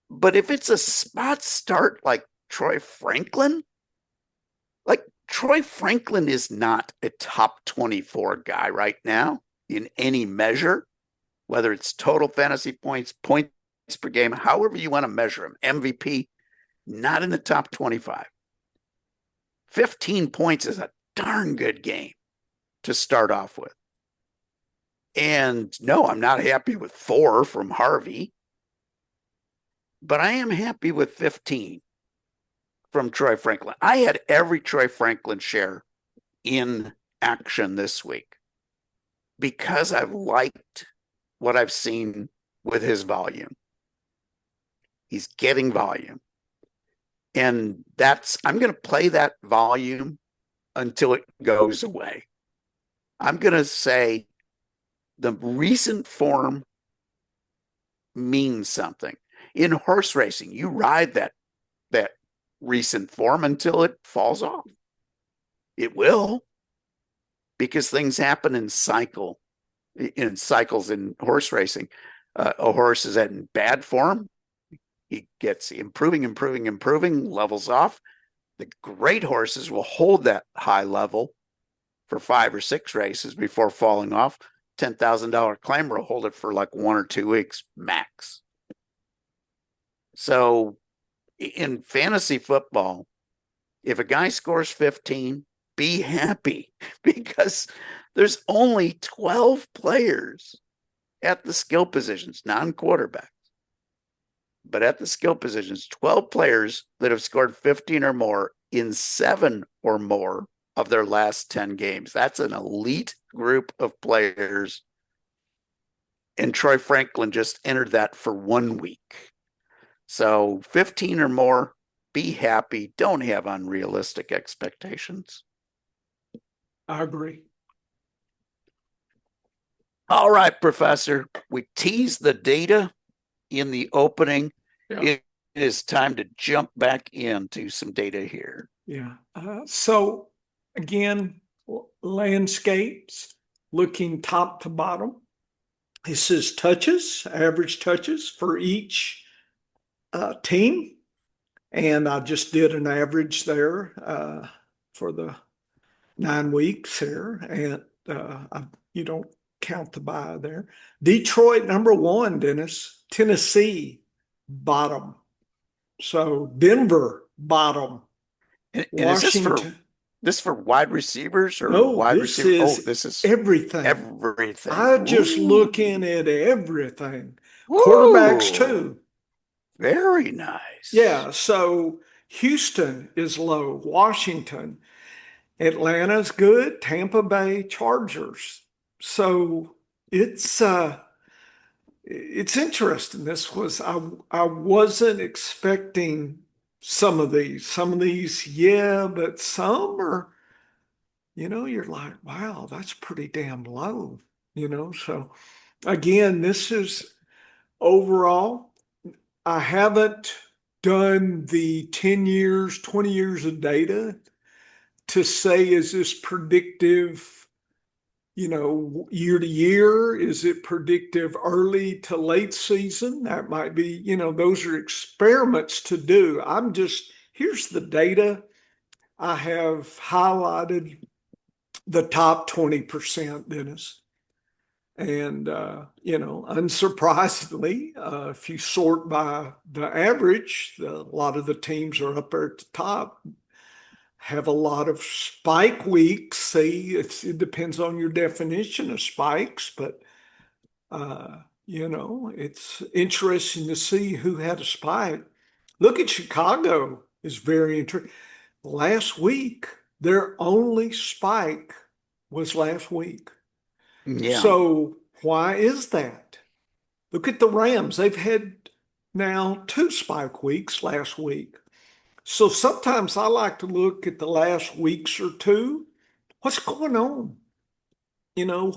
But if it's a spot start like Troy Franklin, like Troy Franklin is not a top 24 guy right now in any measure, whether it's total fantasy points, points per game, however you want to measure him, MVP, not in the top 25. 15 points is a darn good game to start off with. And no, I'm not happy with 4 from Harvey, but I am happy with 15 from Troy Franklin. I had every Troy Franklin share in action this week because I've liked what I've seen with his volume. He's getting volume. And I'm going to play that volume until it goes away. I'm going to say the recent form means something. In horse racing, you ride that recent form until it falls off. It will, because things happen in cycles in horse racing. A horse is in bad form. He gets improving, levels off. The great horses will hold that high level for 5 or 6 races before falling off. $10,000 claimer will hold it for like 1 or 2 weeks max. So in fantasy football, if a guy scores 15, be happy because there's only 12 players at the skill positions, non-quarterbacks, but at the skill positions, 12 players that have scored 15 or more in 7 or more of their last 10 games. That's an elite group of players. And Troy Franklin just entered that for 1 week. So 15 or more, be happy. Don't have unrealistic expectations. I agree. All right, Professor. We teased the data in the opening. Yeah. It is time to jump back into some data here. Yeah. So again, landscapes looking top to bottom. It says touches, average touches for each team. And I just did an average there for the 9 weeks here. And you don't count the bye there. Detroit, number 1, Dennis. Tennessee, bottom. So Denver, bottom. And is Washington. this for wide receivers or No, wide this receiver? Oh, is this is everything. everything. I just looking Ooh, at everything. Quarterbacks ooh, too. very nice. Yeah, so Houston is low. Washington, Atlanta's good. Tampa Bay Chargers. So it's uh it's interesting. I wasn't expecting some of these. Some of these, yeah, but some are, you're like, wow, that's pretty damn low, So again, this is overall, I haven't done the 10 years, 20 years of data to say, is this predictive, year to year? Is it predictive early to late season? That might be, those are experiments to do. Here's the data. I have highlighted the top 20%, Dennis. And, unsurprisingly, if you sort by the average, a lot of the teams are up there at the top, have a lot of spike weeks. See, it depends on your definition of spikes, but, it's interesting to see who had a spike. Look at Chicago is very interesting. Last week, their only spike was last week. Yeah. So why is that? Look at the Rams. They've had now two spike weeks last week. So sometimes I like to look at the last weeks or two. What's going on? You know,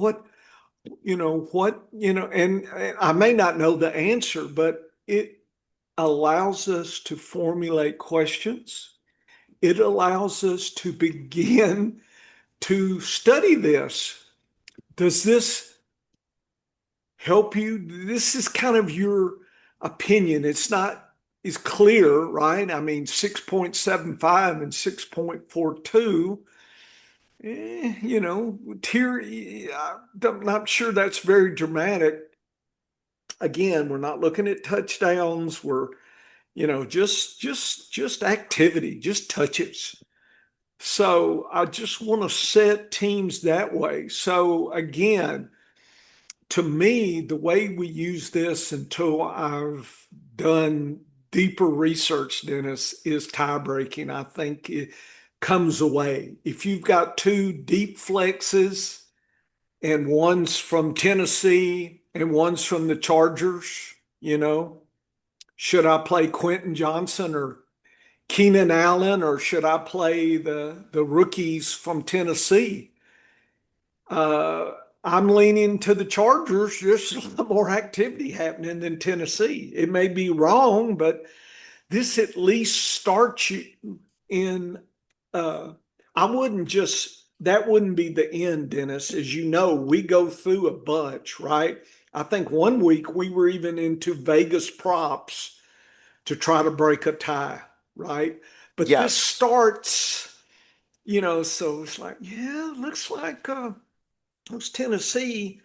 and I may not know the answer, but it allows us to formulate questions. It allows us to begin to study this. Does this help you? This is kind of your opinion. It's not as clear, right? I mean, 6.75 and 6.42, tier, I'm not sure that's very dramatic. Again, we're not looking at touchdowns. We're, just activity, just touches. So I just want to set teams that way. So again, to me, the way we use this until I've done deeper research, Dennis, is tie breaking. I think it comes away. If you've got two deep flexes and one's from Tennessee and one's from the Chargers, should I play Quentin Johnson or Keenan Allen, or should I play the rookies from Tennessee? Uh, I'm leaning to the Chargers. There's a lot more activity happening than Tennessee. It may be wrong, but this at least starts you in. Uh, I wouldn't just, that wouldn't be the end, Dennis. As you know, we go through a bunch, right? I think one week we were even into Vegas props to try to break a tie, right? But this Yes. starts, so it's like, yeah, looks like those Tennessee,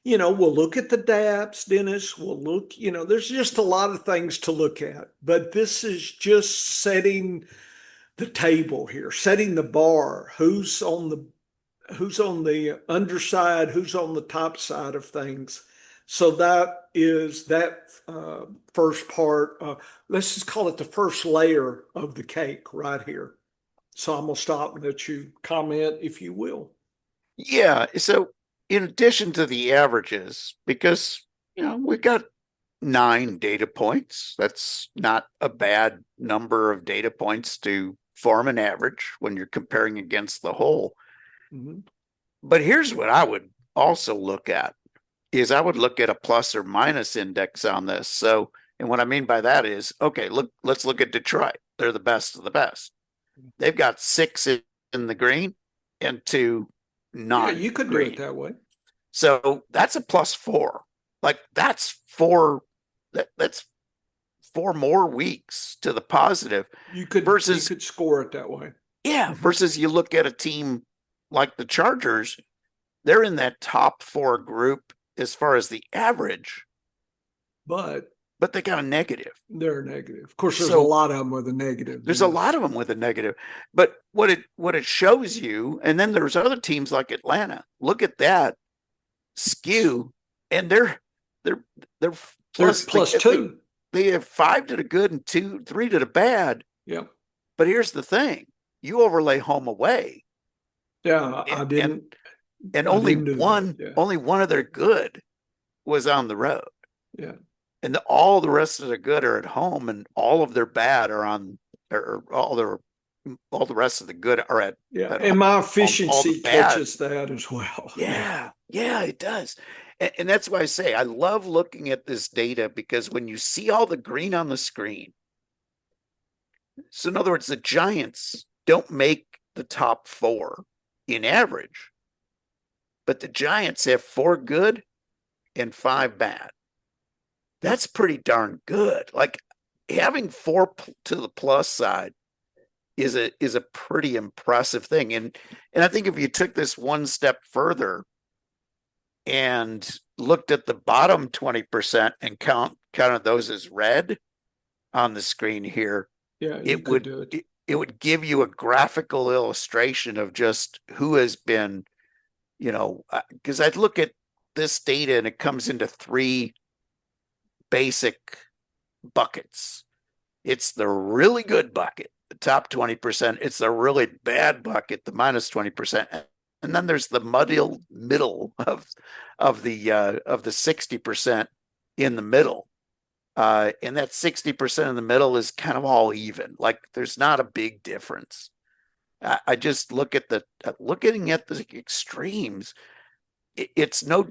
we'll look at the DAPS, Dennis. We'll look, there's just a lot of things to look at. But this is just setting the table here, setting the bar. Who's on the underside, who's on the top side of things. So that is that first part. Let's just call it the first layer of the cake right here. So I'm gonna stop and let you comment if you will. Yeah. So in addition to the averages, because we've got 9 data points. That's not a bad number of data points to form an average when you're comparing against the whole. Mhm. But here's what I would also look at is I would look at a plus or minus index on this. So, and what I mean by that is, okay, let's look at Detroit. They're the best of the best. They've got 6 in the green and 2 Yeah, you could do it non-green. that way. So that's a +4. Like that's that's 4 more weeks to the positive You versus could score it that way. versus you look at a team like the Chargers, they're in that top 4 group as far as the average. But but they got a negative. They're negative. Of course, there's a So lot of them with a negative. there's a lot of them with a negative. But what it shows you, and then there's other teams like Atlanta. Look at that skew, and they're There's plus two. They have 5 to the good and 3 to the bad. Yeah. But here's the thing: you overlay home away. Yeah, I didn't. And I only didn't one, yeah. only one of their good was on the road. Yeah. And all the rest of the good are at home, and all of their bad are on, or all the rest of the good are at. Yeah, at and home. my efficiency all the bad. catches that as well. Yeah, it does. And that's why I say I love looking at this data, because when you see all the green on the screen, so in other words, the Giants don't make the top 4 in average, but the Giants have 4 good and 5 bad. That's pretty darn good. Like, having 4 to the plus side is a pretty impressive thing. And I think if you took this one step further and looked at the bottom 20% and counted those as red on the screen here, yeah, it would give you a graphical illustration of just who has been, because I'd look at this data and it comes into 3 basic buckets. It's the really good bucket, the top 20%. It's the really bad bucket, the minus 20%. And then there's the middle of the 60% in the middle. And that 60% in the middle is kind of all even. Like, there's not a big difference. I just looking at the extremes. It's no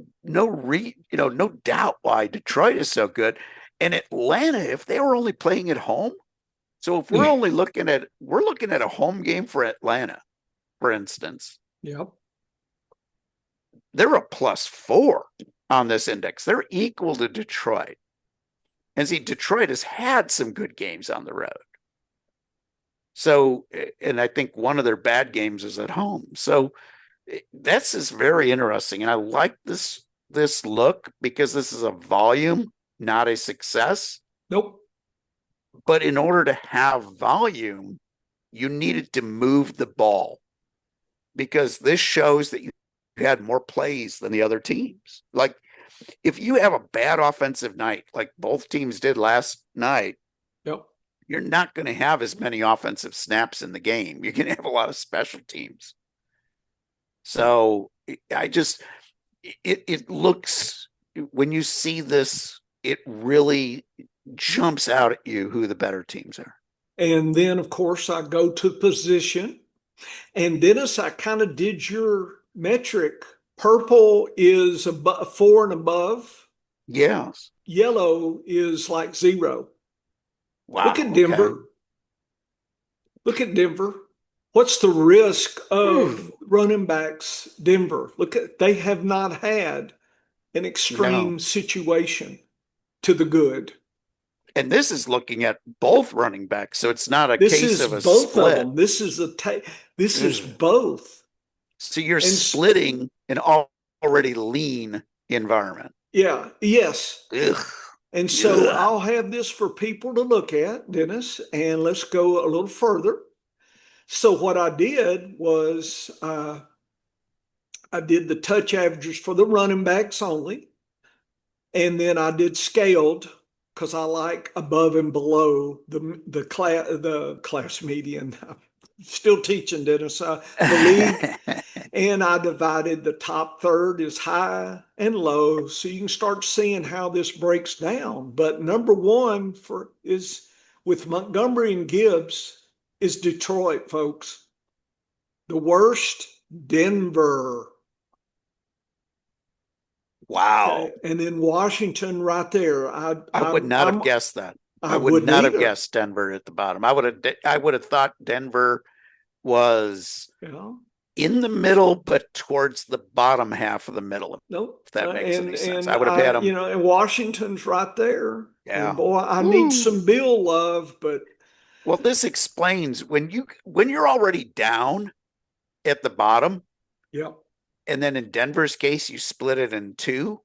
doubt why Detroit is so good. And Atlanta, if they were only playing at home, so if we're looking at a home game for Atlanta, for instance. Yep. They're a +4 on this index. They're equal to Detroit. And see, Detroit has had some good games on the road. So, and I think one of their bad games is at home. So that's just very interesting. And I like this look, because this is a volume, not a success. Nope. But in order to have volume, you needed to move the ball, because this shows that you had more plays than the other teams. Like, if you have a bad offensive night, like both teams did last night, yep, you're not going to have as many offensive snaps in the game. You're going to have a lot of special teams. So it looks, when you see this, it really jumps out at you who the better teams are. And then, of course, I go to position. And Dennis, I kind of did your metric. Purple is 4 and above. Yes. Yellow is like 0. Wow. Look at Denver. Okay. Look at Denver. What's the risk of running backs? Denver. They have not had an extreme situation to the good. And this is looking at both running backs, so it's not a case of a both split. Of them. This is both. So you're splitting an already lean environment. Yeah. Yes. Ugh. And so I'll have this for people to look at, Dennis, and let's go a little further. So what I did was I did the touch averages for the running backs only, and then I did scaled, because I like above and below the class median. I'm still teaching, Dennis, the league. And I divided the top third is high and low, so you can start seeing how this breaks down. But number one is with Montgomery and Gibbs is Detroit, folks. The worst, Denver. Wow. Okay. And then Washington right there. I would not have guessed that. I would not have guessed Denver at the bottom. I would have thought Denver was in the middle, but towards the bottom half of the middle. Nope. If that makes any sense. I would have had them. And Washington's right there. Yeah. And boy, I need some Bill love, but. Well, this explains when you're already down at the bottom. Yeah. And then in Denver's case, you split it in 2.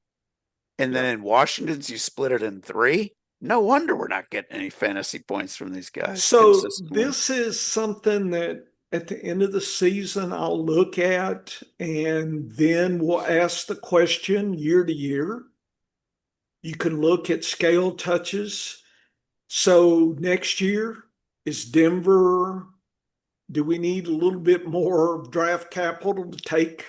And then in Washington's, you split it in 3. No wonder we're not getting any fantasy points from these guys So consistently. this is something that at the end of the season I'll look at, and then we'll ask the question year to year. You can look at scale touches. So next year, is Denver, do we need a little bit more draft capital to take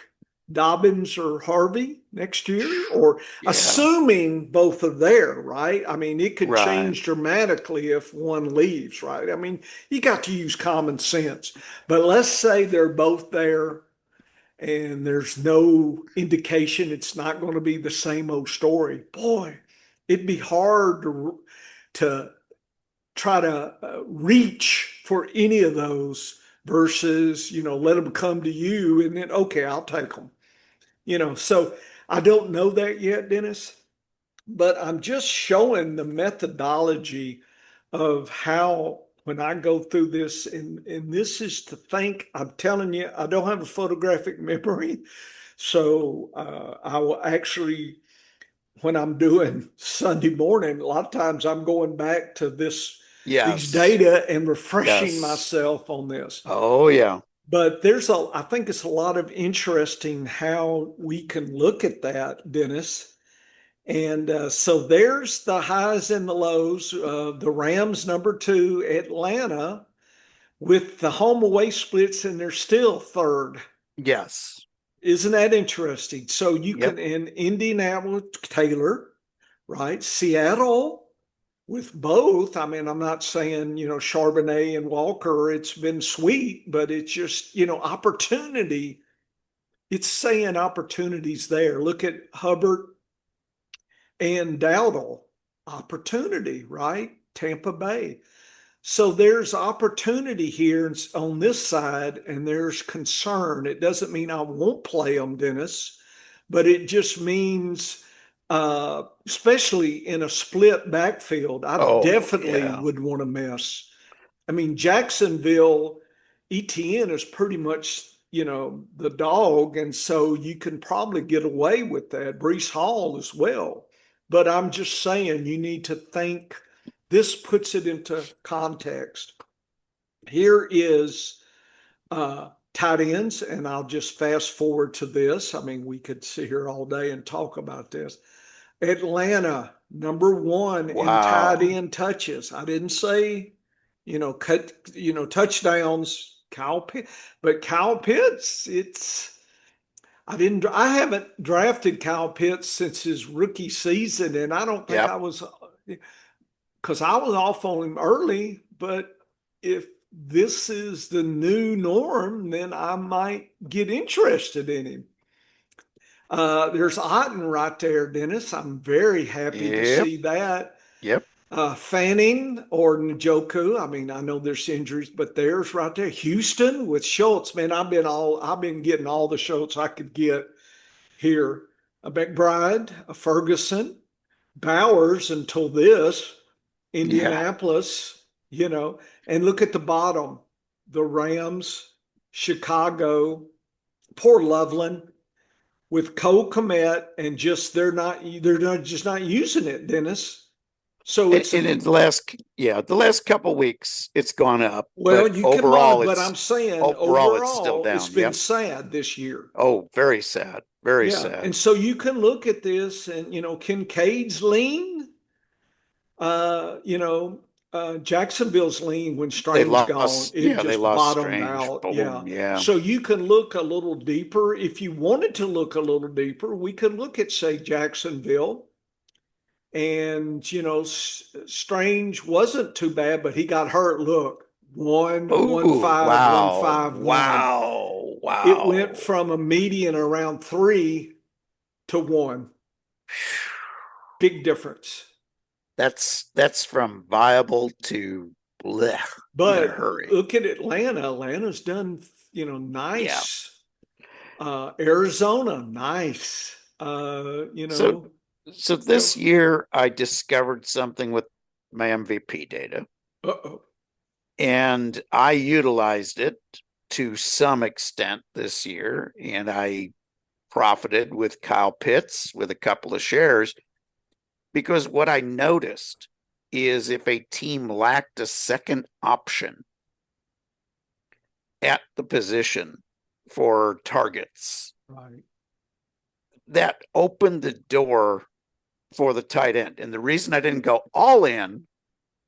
Dobbins or Harvey next year? Or Yeah, assuming both are there, right? I mean, it could right. change dramatically if one leaves, right? I mean, you got to use common sense. But let's say they're both there and there's no indication it's not going to be the same old story. Boy, it'd be hard to try to reach for any of those versus, let them come to you and then, okay, I'll take them. So I don't know that yet, Dennis, but I'm just showing the methodology of how when I go through this, and this is to think, I'm telling you, I don't have a photographic memory. So I will actually, when I'm doing Sunday morning, a lot of times I'm going back to these Yes. data and refreshing Yes. myself on this. Oh, yeah. But I think it's a lot of interesting how we can look at that, Dennis. And so there's the highs and the lows. The Rams, number two, Atlanta, with the home away splits, and they're still third. Yes. Isn't that interesting? So you Yep. can, in Indianapolis, Taylor, right? Seattle with both. I mean, I'm not saying, Charbonnet and Walker, it's been sweet, but it's just, opportunity. It's saying opportunities there. Look at Hubbard and Dowdle. Opportunity, right? Tampa Bay. So there's opportunity here on this side, and there's concern. It doesn't mean I won't play them, Dennis, but it just means, especially in a split backfield, I Oh, definitely yeah. would want to miss. I mean, Jacksonville, ETN is pretty much, the dog, and so you can probably get away with that. Brees Hall as well. But I'm just saying, you need to think, this puts it into context. Here is tight ends, and I'll just fast forward to this. I mean, we could sit here all day and talk about this. Atlanta, number one in tight Wow. end touches. I didn't say, touchdowns, Kyle Pitts, but Kyle Pitts, I haven't drafted Kyle Pitts since his rookie season, and I don't think Yep. I was, because I was off on him early, but if this is the new norm, then I might get interested in him. There's Otten right there, Dennis. I'm very happy to Yep. see that. Yep. Fanning or Njoku. I mean, I know there's injuries, but there's right there. Houston with Schultz. Man, I've been getting all the Schultz I could get here. A McBride, a Ferguson, Bowers until this, Yeah. Indianapolis, and look at the bottom, the Rams, Chicago, poor Loveland with Cole Komet, and they're not using it, Dennis. So And, it's and in the last couple weeks, it's gone up, well, but you can overall, log, but I'm saying it's still overall, it's down. been Yep. sad this year. Oh, very sad. Very Yeah, sad. and so you can look at this, and Kincaid's lean, uh, you know, Jacksonville's lean when They Strange gone, lost. it Yeah, they just lost bottomed Strange. out. Yeah. Boom. Yeah. So you can look a little deeper. If you wanted to look a little deeper, we could look at, say, Jacksonville. And, Strange wasn't too bad, but he got hurt. Look, Ooh, 1-5, wow. 1-5-1. Wow. It went Wow. from a median around 3 to 1. Big difference. That's from viable to bleh, in a But hurry. look at Atlanta. Atlanta's done, Yeah. nice. Arizona, nice. So so Go. this year I discovered something with my MVP data, Uh-oh. and I utilized it to some extent this year, and I profited with Kyle Pitts with a couple of shares because what I noticed is if a team lacked a second option at the position for targets. Right. That opened the door for the tight end. And the reason I didn't go all in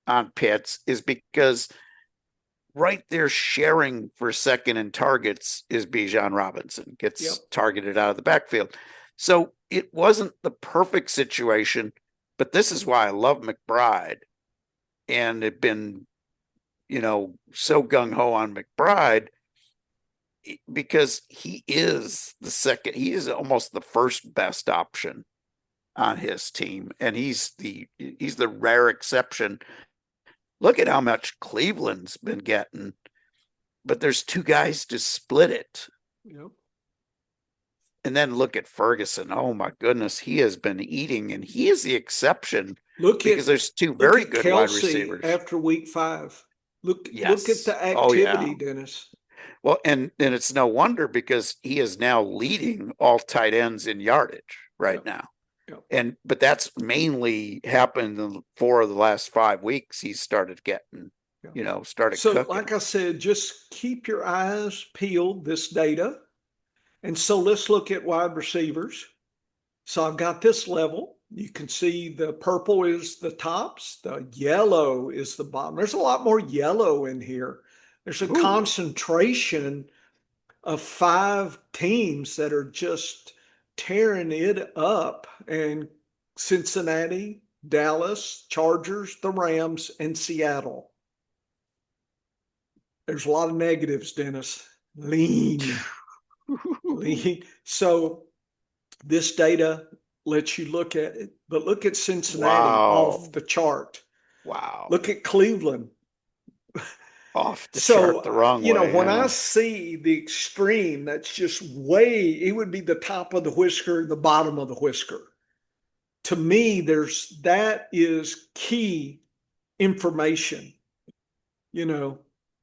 on Pitts is because right there sharing for second in targets is Bijan Robinson, gets targeted out of the backfield. So it wasn't the perfect situation, but this is why I love McBride and have been, so gung-ho on McBride, because he is almost the first best option on his team. And he's the rare exception. Look at how much Cleveland's been getting, but there's two guys to split it. Yep. And then look at Ferguson. Oh my goodness, he has been eating, and he is the exception because there's two very good Kelsey wide receivers after week 5. Look at the activity, Dennis. Well, and it's no wonder because he is now leading all tight ends in yardage right now. But that's mainly happened in 4 of the last 5 weeks. He's started getting, cooking. Like I said, just keep your eyes peeled, this data. And so let's look at wide receivers. So I've got this level. You can see the purple is the tops. The yellow is the bottom. There's a lot more yellow in here. There's a concentration of 5 teams that are just tearing it up, and Cincinnati, Dallas, Chargers, the Rams, and Seattle. There's a lot of negatives, Dennis. Lean. So this data lets you look at it, but look at Cincinnati off the chart. Wow. Look at Cleveland. Off the chart the wrong way. When I see the extreme, that's just it would be the top of the whisker, the bottom of the whisker. To me, that is key information,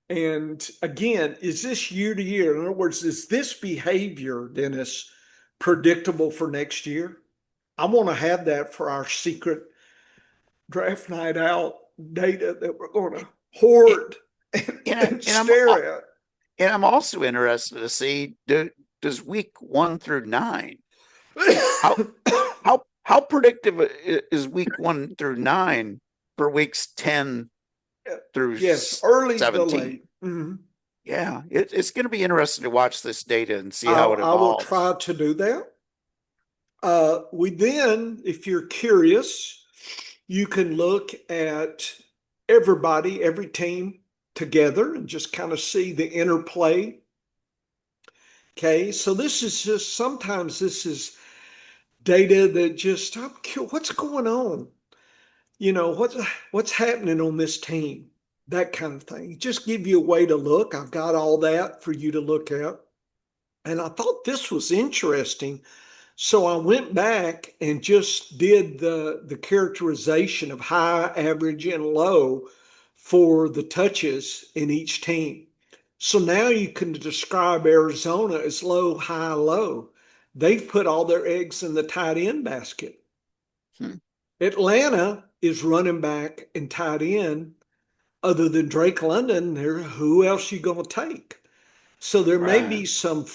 and again, is this year to year? In other words, is this behavior, Dennis, predictable for next year? I want to have that for our secret draft night out data that we're going to hoard and stare at. And I'm also interested to see, does week 1 through 9, how predictive is week 1 through 9 for weeks 10 through early 17? To late. Mm-hmm. Yeah, it's going to be interesting to watch this data and see how it evolves. I will try to do that. We then, if you're curious, you can look at every team together and just kind of see the interplay. Okay, so sometimes this is data that just, I'm curious, what's going on? What's happening on this team? That kind of thing. Just give you a way to look. I've got all that for you to look at. And I thought this was interesting. So I went back and just did the characterization of high, average, and low for the touches in each team. So now you can describe Arizona as low, high, low. They've put all their eggs in the tight end basket. Atlanta is running back and tight end. Other than Drake London, who else you going to take? So there may be some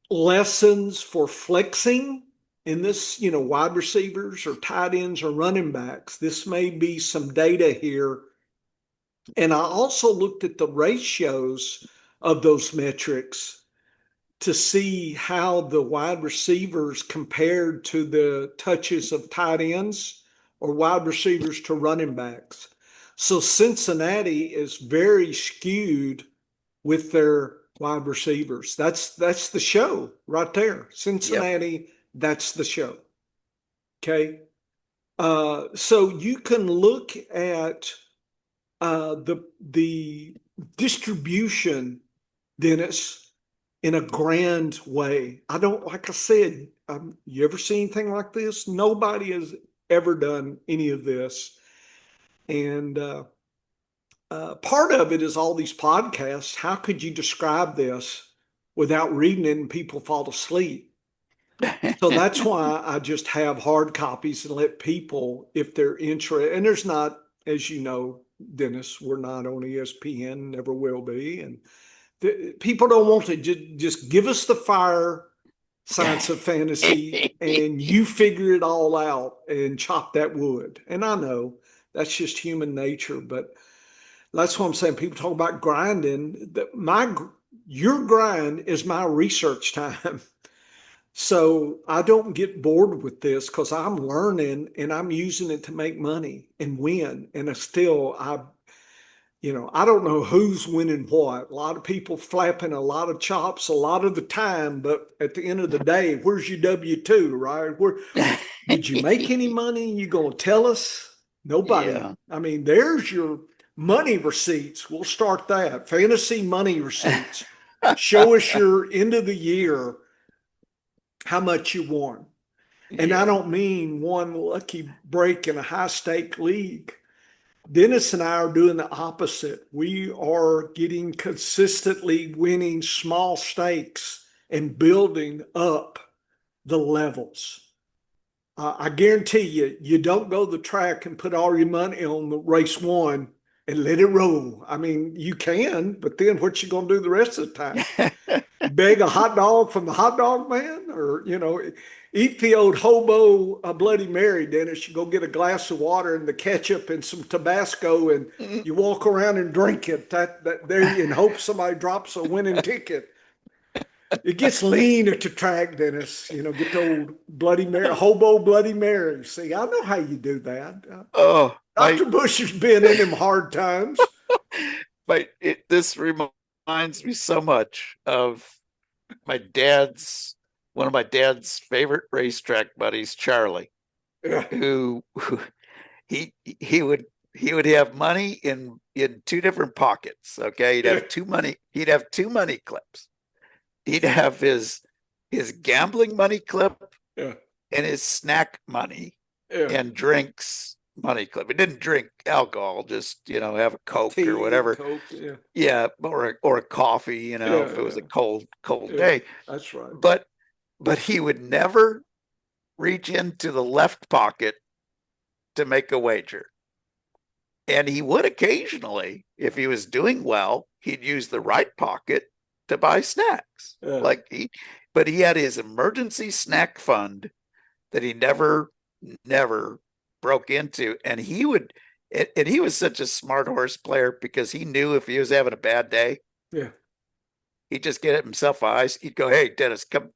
lessons for flexing in this, wide receivers or tight ends or running backs. This may be some data here. And I also looked at the ratios of those metrics to see how the wide receivers compared to the touches of tight ends or wide receivers to running backs. So Cincinnati is very skewed with their wide receivers. That's the show right there. Cincinnati, that's the show. Okay. So you can look at the distribution, Dennis, in a grand way. Like I said, you ever see anything like this? Nobody has ever done any of this. And part of it is all these podcasts. How could you describe this without reading it and people fall asleep? So that's why I just have hard copies and let people, if they're interested, and there's not, as you know, Dennis, we're not on ESPN, never will be. And people don't want to just give us the fire science of fantasy and you figure it all out and chop that wood. And I know that's just human nature, but that's what I'm saying. People talk about grinding. That your grind is my research time. So I don't get bored with this because I'm learning and I'm using it to make money and win. And I don't know who's winning what. A lot of people flapping a lot of chops a lot of the time, but at the end of the day, where's your W-2, right? Where did you make any money? You gonna tell us? Nobody. Yeah. I mean, there's your money receipts. We'll start that. Fantasy money receipts. Show us your end of the year how much you won. And I Yeah. don't mean one lucky break in a high stake league. Dennis and I are doing the opposite. We are getting consistently winning small stakes and building up the levels. I guarantee you, you don't go the track and put all your money on the race one and let it roll. I mean, you can, but then what you gonna do the rest of the time? Beg a hot dog from the hot dog man, or eat the old hobo a Bloody Mary, Dennis. You go get a glass of water and the ketchup and some Tabasco, and you walk around and drink it. That there, and hope somebody drops a winning ticket. It gets lean at the track, Dennis. Get the old Bloody Mary, hobo Bloody Mary. See, I know how you do that. Oh, Dr. Bush has been in them hard times. this reminds me so much of my dad's one of my dad's favorite racetrack buddies, Charlie, Yeah, who he would have money in two different pockets. Okay, yeah, he'd have two money clips. He'd have his gambling money clip yeah, and his snack money yeah. and drinks money clip. He didn't drink alcohol, just have a Coke or Tea, whatever. Coke, yeah, Yeah, or a coffee, yeah, if it was yeah, a cold yeah. day. That's right. But he would never reach into the left pocket to make a wager. And he would occasionally, if he was doing well, he'd use the right pocket to buy snacks. Yeah, But he had his emergency snack fund that he never broke into. And he was such a smart horse player because he knew if he was having a bad day, yeah, he'd just get himself ice. He'd go, "Hey, Dennis, come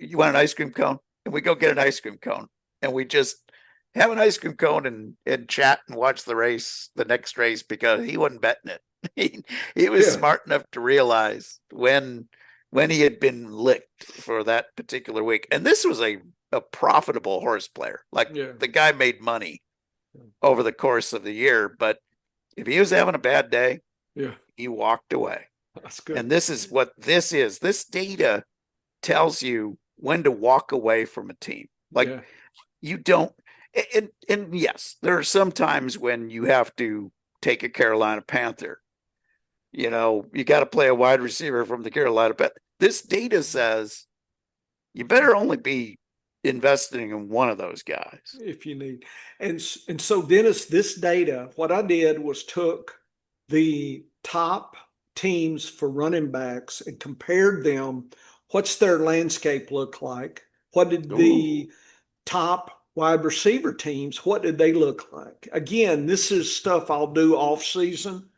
you want an ice cream cone?" And we go get an ice cream cone. And we just have an ice cream cone and chat and watch the next race, because he wasn't betting it. He was yeah, smart enough to realize when he had been licked for that particular week. And this was a profitable horse player. Like, yeah, the guy made money over the course of the year, but if he was having a bad day, yeah. he walked away. That's good. And this is what this is. This data tells you when to walk away from a team. Like, Yeah, you don't, and yes, there are some times when you have to take a Carolina Panther. You got to play a wide receiver from the Carolina Panther. This data says you better only be investing in one of those guys. if you need. And so Dennis, this data, what I did was took the top teams for running backs and compared them. What's their landscape look like? What did Ooh. the top wide receiver teams, what did they look like? Again, this is stuff I'll do off season,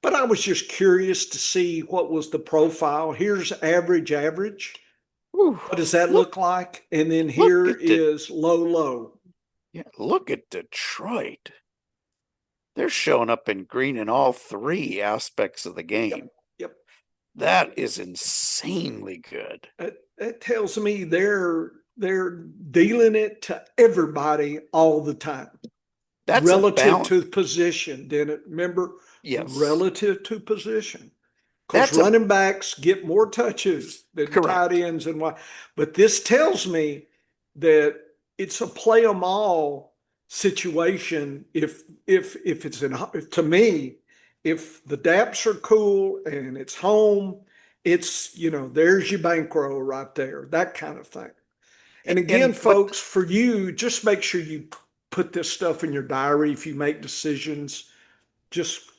but I was just curious to see what was the profile. Here's average. Ooh. What does that Look look like? And then look here at the is low. Yeah, look at Detroit. They're showing up in green in all three aspects of the game. Yep. Yep. That is insanely good. That tells me they're dealing it to everybody all the time. That's a Relative balance. to position, didn't it? Remember, Yes. relative to position. Because That's a running backs get more touches than tight correct. ends and wide. But this tells me that it's a play them all situation. If it's to me, if the DAPs are cool and it's home, it's there's your bankroll right there, that kind of thing. And again, And what folks, for you, just make sure you put this stuff in your diary if you make decisions. Just,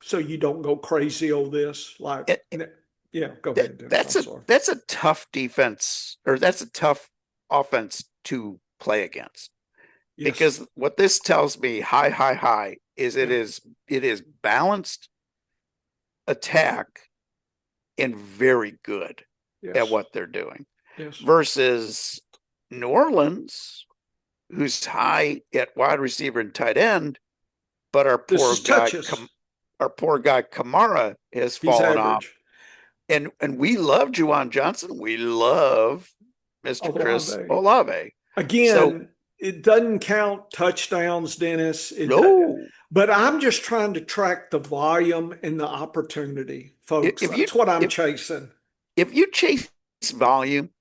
so you don't go crazy over this. Like, it, yeah, go that, ahead, Dennis. that's I'm a sorry. that's a tough defense, or that's a tough offense to play against. Yes. Because what this tells me, high, is Yeah. it is balanced attack and very good at Yes. what they're doing Yes. versus New Orleans, who's high at wide receiver and tight end, but This is touches. Our poor guy Kamara has He's fallen off. average. And we love Juwan Johnson. We love Mr. Chris Olave. Olave. So Again, it doesn't count touchdowns, Dennis. no, But I'm just trying to track the volume and the opportunity, folks. if you That's what I'm chasing. if you chase volume,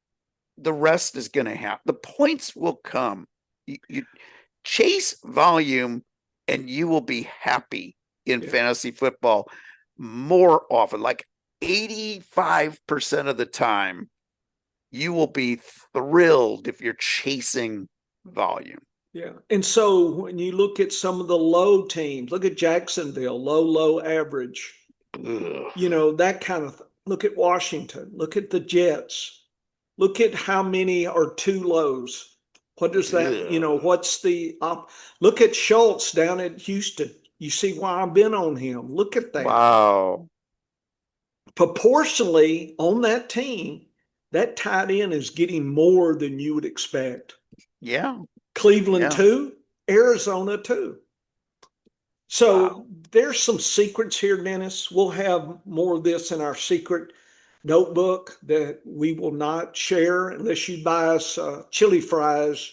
the rest is going to happen. The points will come. You chase volume, and you will be happy in fantasy football more often. Like 85% of the time, you will be thrilled if you're chasing volume. Yeah. And so when you look at some of the low teams, look at Jacksonville, low average, Ugh. That kind of look at Washington, look at the Jets, look at how many are too lows. What does that, Ugh. what's the look at Schultz down at Houston. You see why I've been on him. Look at that. Wow. Proportionally on that team, that tight end is getting more than you would expect. Yeah. Cleveland Yeah. too, Arizona too. So Wow. there's some secrets here, Dennis. We'll have more of this in our secret notebook that we will not share unless you buy us chili fries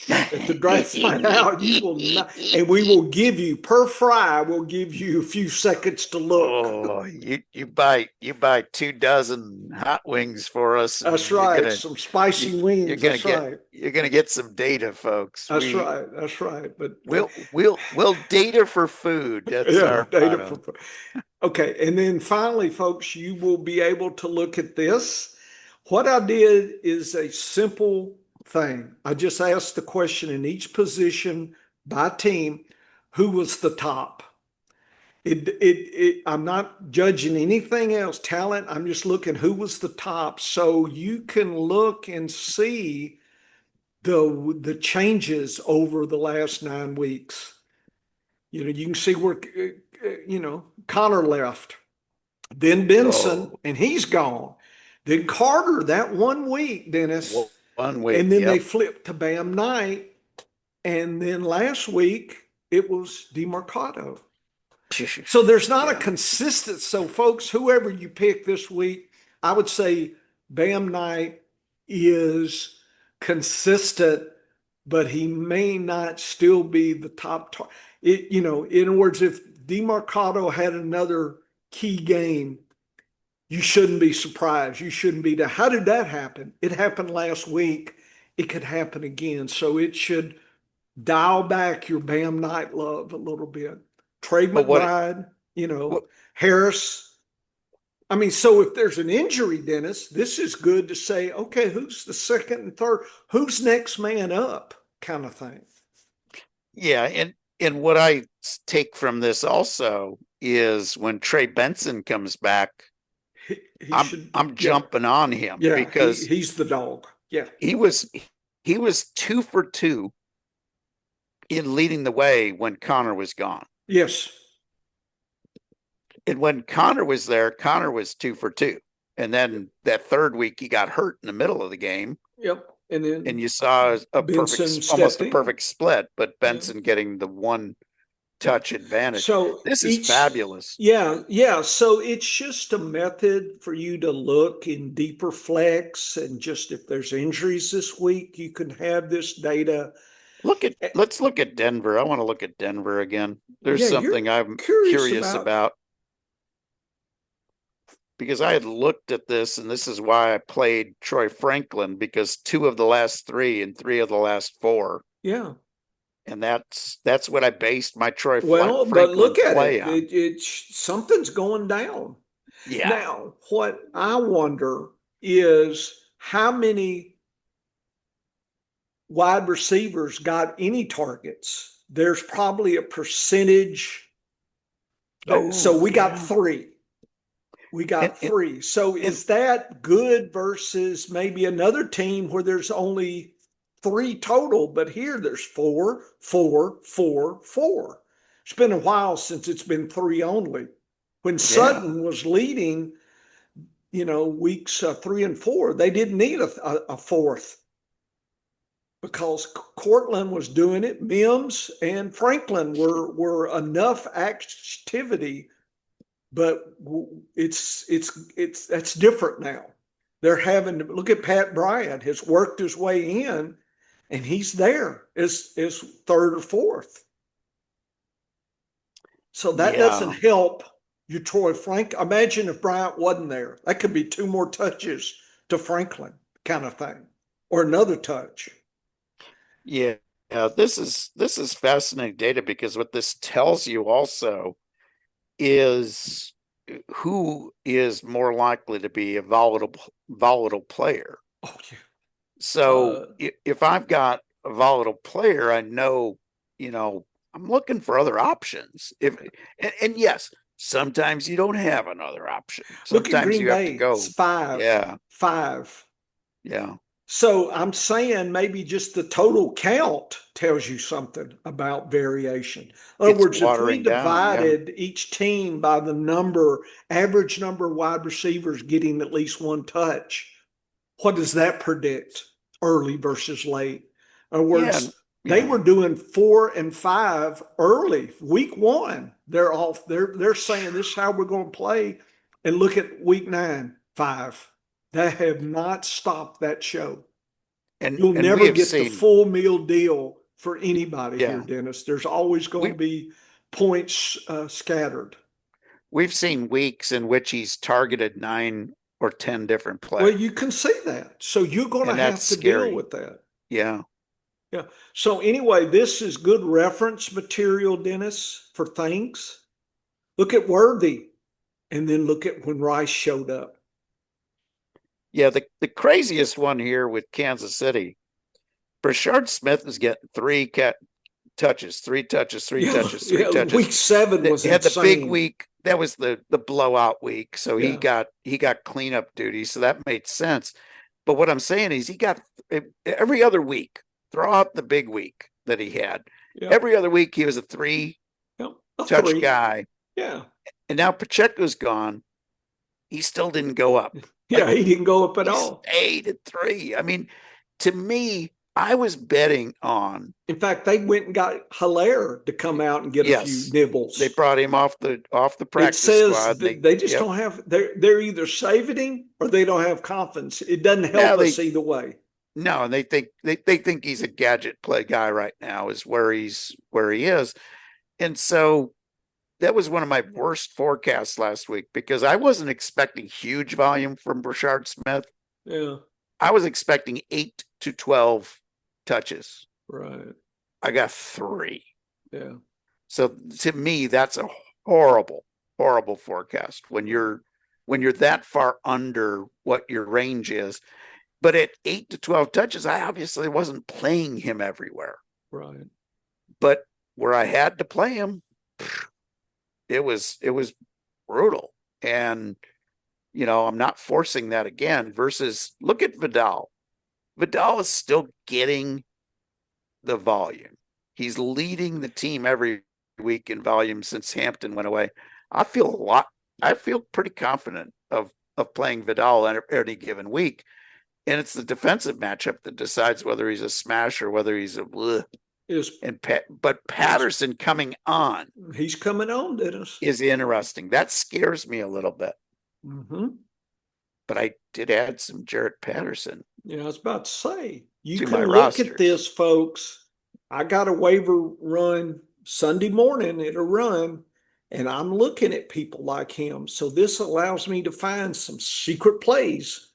at the draft night out. You will not, and we will give you per fry. We'll give you a few seconds to look. Oh, you buy 2 dozen hot wings for us, That's and right. Some spicy wings. That's right. you're gonna get some data, folks. That's right. That's right. But We'll data for food. That's yeah, our data motto. for. Okay, and then finally, folks, you will be able to look at this. What I did is a simple thing. I just asked the question in each position by team, who was the top? I'm not judging anything else, talent. I'm just looking who was the top. So you can look and see the changes over the last 9 weeks. You can see where, Connor left. Then Benson, Oh, and he's gone. Then Carter, that 1 week, Dennis. 1 week. And then they Yep. flipped to Bam Knight. And then last week, it was DeMarcado. So there's not a Yeah. consistent. So, folks, whoever you pick this week, I would say Bam Knight is consistent, but he may not still be the top. In other words, if DeMarcado had another key game, you shouldn't be surprised. You shouldn't be. How did that happen? It happened last week. It could happen again. So it should dial back your Bam Knight love a little bit. Trey But McBride, what Harris. I mean, so if there's an injury, Dennis, this is good to say, okay, who's the second and third? Who's next man up kind of thing. Yeah, and what I take from this also is when Trey Benson comes back, He should. I'm Yeah, jumping on him yeah. because He's the dog. Yeah. he was 2 for 2 in leading the way when Connor was gone. Yes. And when Connor was there, Connor was 2 for 2. And then that third week he got hurt in the middle of the game. Yep. And then You saw Benson almost a stepped in. perfect split, but Yeah. Benson getting the one touch advantage. So this is fabulous. Yeah. So it's just a method for you to look in deeper flex, and just if there's injuries this week, you can have this data. Let's look at Denver. I want to look at Denver again. There's something I'm curious about. Because I had looked at this, and this is why I played Troy Franklin, because 2 of the last 3 and 3 of the last 4. Yeah. And that's what I based my Troy Well, Franklin but look at play it. on. It's something's going down. Yeah. Now, what I wonder is how many wide receivers got any targets. There's probably a percentage. So we got three. We got three. So is that good versus maybe another team where there's only three total, but here there's four, four, four, four. It's been a while since it's been three only. When Sutton was leading, weeks 3 and 4, they didn't need a fourth because Cortland was doing it. Mims and Franklin were enough activity, but that's different now. They're having to look at Pat Bryant has worked his way in, and he's there as third or fourth. So that doesn't help your Troy Frank. Imagine if Bryant wasn't there. That could be 2 more touches to Franklin kind of thing, or another touch. Yeah. This is fascinating data, because what this tells you also is who is more likely to be a volatile player. Oh yeah. So if I've got a volatile player, I know, I'm looking for other options. And yes, sometimes you don't have another option. Look at Sometimes Green you Bay. have to go. It's 5. Yeah. 5. Yeah. So I'm saying maybe just the total count tells you something about variation. In other words, if we divided each team by the average number of wide receivers getting at least one touch, what does that predict early versus late? In other words, they were doing 4 and 5 early, week 1. They're off. They're saying this is how we're going to play. And look at week 9, 5. They have not stopped that show. And you'll never get the full meal deal for anybody here, Dennis. There's always going to be points scattered. We've seen weeks in which he's targeted 9 or 10 different players. Well, you can see that. So you're going to have to deal with that. Yeah. Yeah. So anyway, this is good reference material, Dennis, for things. Look at Worthy, and then look at when Rice showed up. Yeah, the craziest one here with Kansas City, Brashard Smith is getting 3 touches, 3 touches, 3 touches, 3 touches. Week 7 was had insane. The big week. That was the blowout week. So he got cleanup duty. So that made sense. But what I'm saying is he got every other week, throw out the big week that he had. Yeah. Every other week he was a 3 touch guy. Yeah. And now Pacheco's gone. He still didn't go up. Yeah, he didn't go up at all. Stayed at 3. I mean, to me, I was betting on. In fact, they went and got Hilaire to come out and get a few nibbles. They brought him off the practice squad. They just don't have. They're either saving him or they don't have confidence. It doesn't help us either way. No, and they think he's a gadget play guy right now is where he is, and so that was one of my worst forecasts last week because I wasn't expecting huge volume from Brashard Smith. Yeah, I was expecting 8 to 12 touches. Right. I got 3. Yeah. So to me, that's a horrible forecast when you're that far under what your range is. But at 8 to 12 touches, I obviously wasn't playing him everywhere. Right. But where I had to play him, it was brutal. And, I'm not forcing that again versus look at Vidal. Vidal is still getting the volume. He's leading the team every week in volume since Hampton went away. I feel pretty confident of playing Vidal any given week. And it's the defensive matchup that decides whether he's a smash or whether he's a bleh. But Patterson coming on. He's coming on, Dennis. Is interesting. That scares me a little bit. Mm-hmm. But I did add some Jarrett Patterson. Yeah, I was about to say. You can look at this, folks. I got a waiver run Sunday morning. It'll run. And I'm looking at people like him. So this allows me to find some secret plays.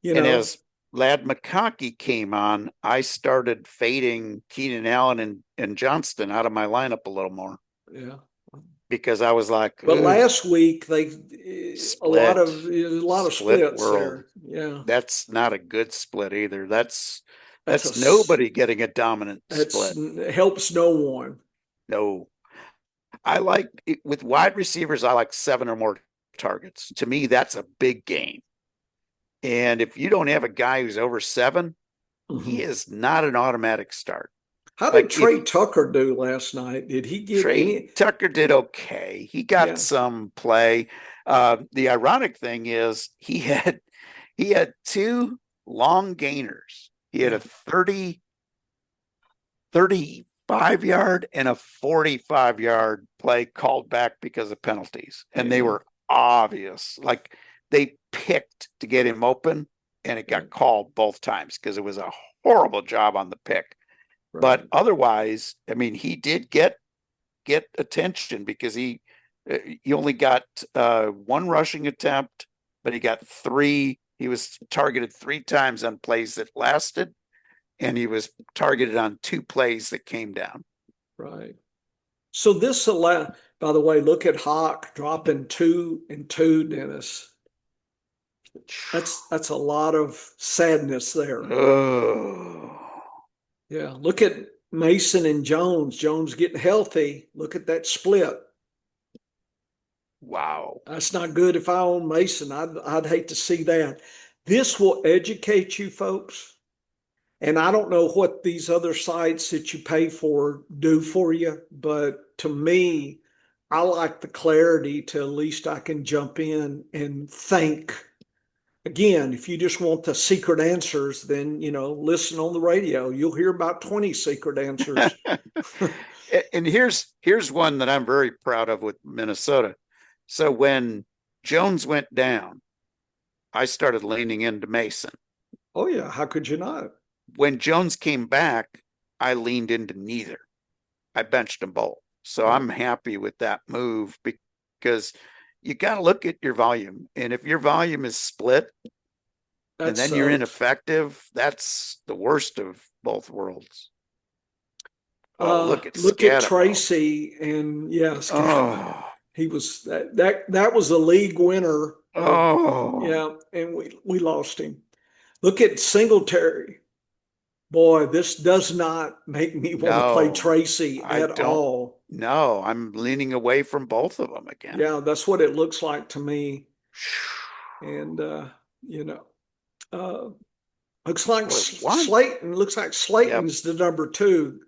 As Lad McConkey came on, I started fading Keenan Allen and Johnston out of my lineup a little more. Yeah. Because I was like, but last week a lot of splits world. there. Yeah. That's not a good split either. That's That's nobody getting a dominant split. Helps no one. No. I like with wide receivers, I like 7 or more targets. To me, that's a big game. And if you don't have a guy who's over 7, he is not an automatic start. How did Trey Tucker do last night? Did he get Trey Tucker did okay. He got some play. The ironic thing is he had 2 long gainers. He had a 35-yard and a 45-yard play called back because of penalties. And they were obvious. Like they picked to get him open, and it got called both times because it was a horrible job on the pick. Right. But otherwise, I mean, he did get attention because he only got 1 rushing attempt, but he got 3. He was targeted 3 times on plays that lasted, and he was targeted on 2 plays that came down. Right. So this by the way, look at Hawk dropping 2 and 2, Dennis. That's a lot of sadness there. Oh. Yeah. Look at Mason and Jones. Jones getting healthy. Look at that split. Wow. That's not good. If I own Mason, I'd hate to see that. This will educate you folks. And I don't know what these other sites that you pay for do for you, but to me, I like the clarity to at least I can jump in and think. Again, if you just want the secret answers, then, listen on the radio. You'll hear about 20 secret answers. And here's one that I'm very proud of with Minnesota. So when Jones went down, I started leaning into Mason. Oh, yeah. How could you not? When Jones came back, I leaned into neither. I benched them both. So I'm happy with that move because you got to look at your volume. And if your volume is split and then you're ineffective, that's the worst of both worlds. Look at Tracy and he was that was a league winner. And we lost him. Look at Singletary. Boy, this does not make me want to play Tracy at all. No, I'm leaning away from both of them again. Yeah, that's what it looks like to me. And looks like Slayton. Looks like Slayton's the number 2.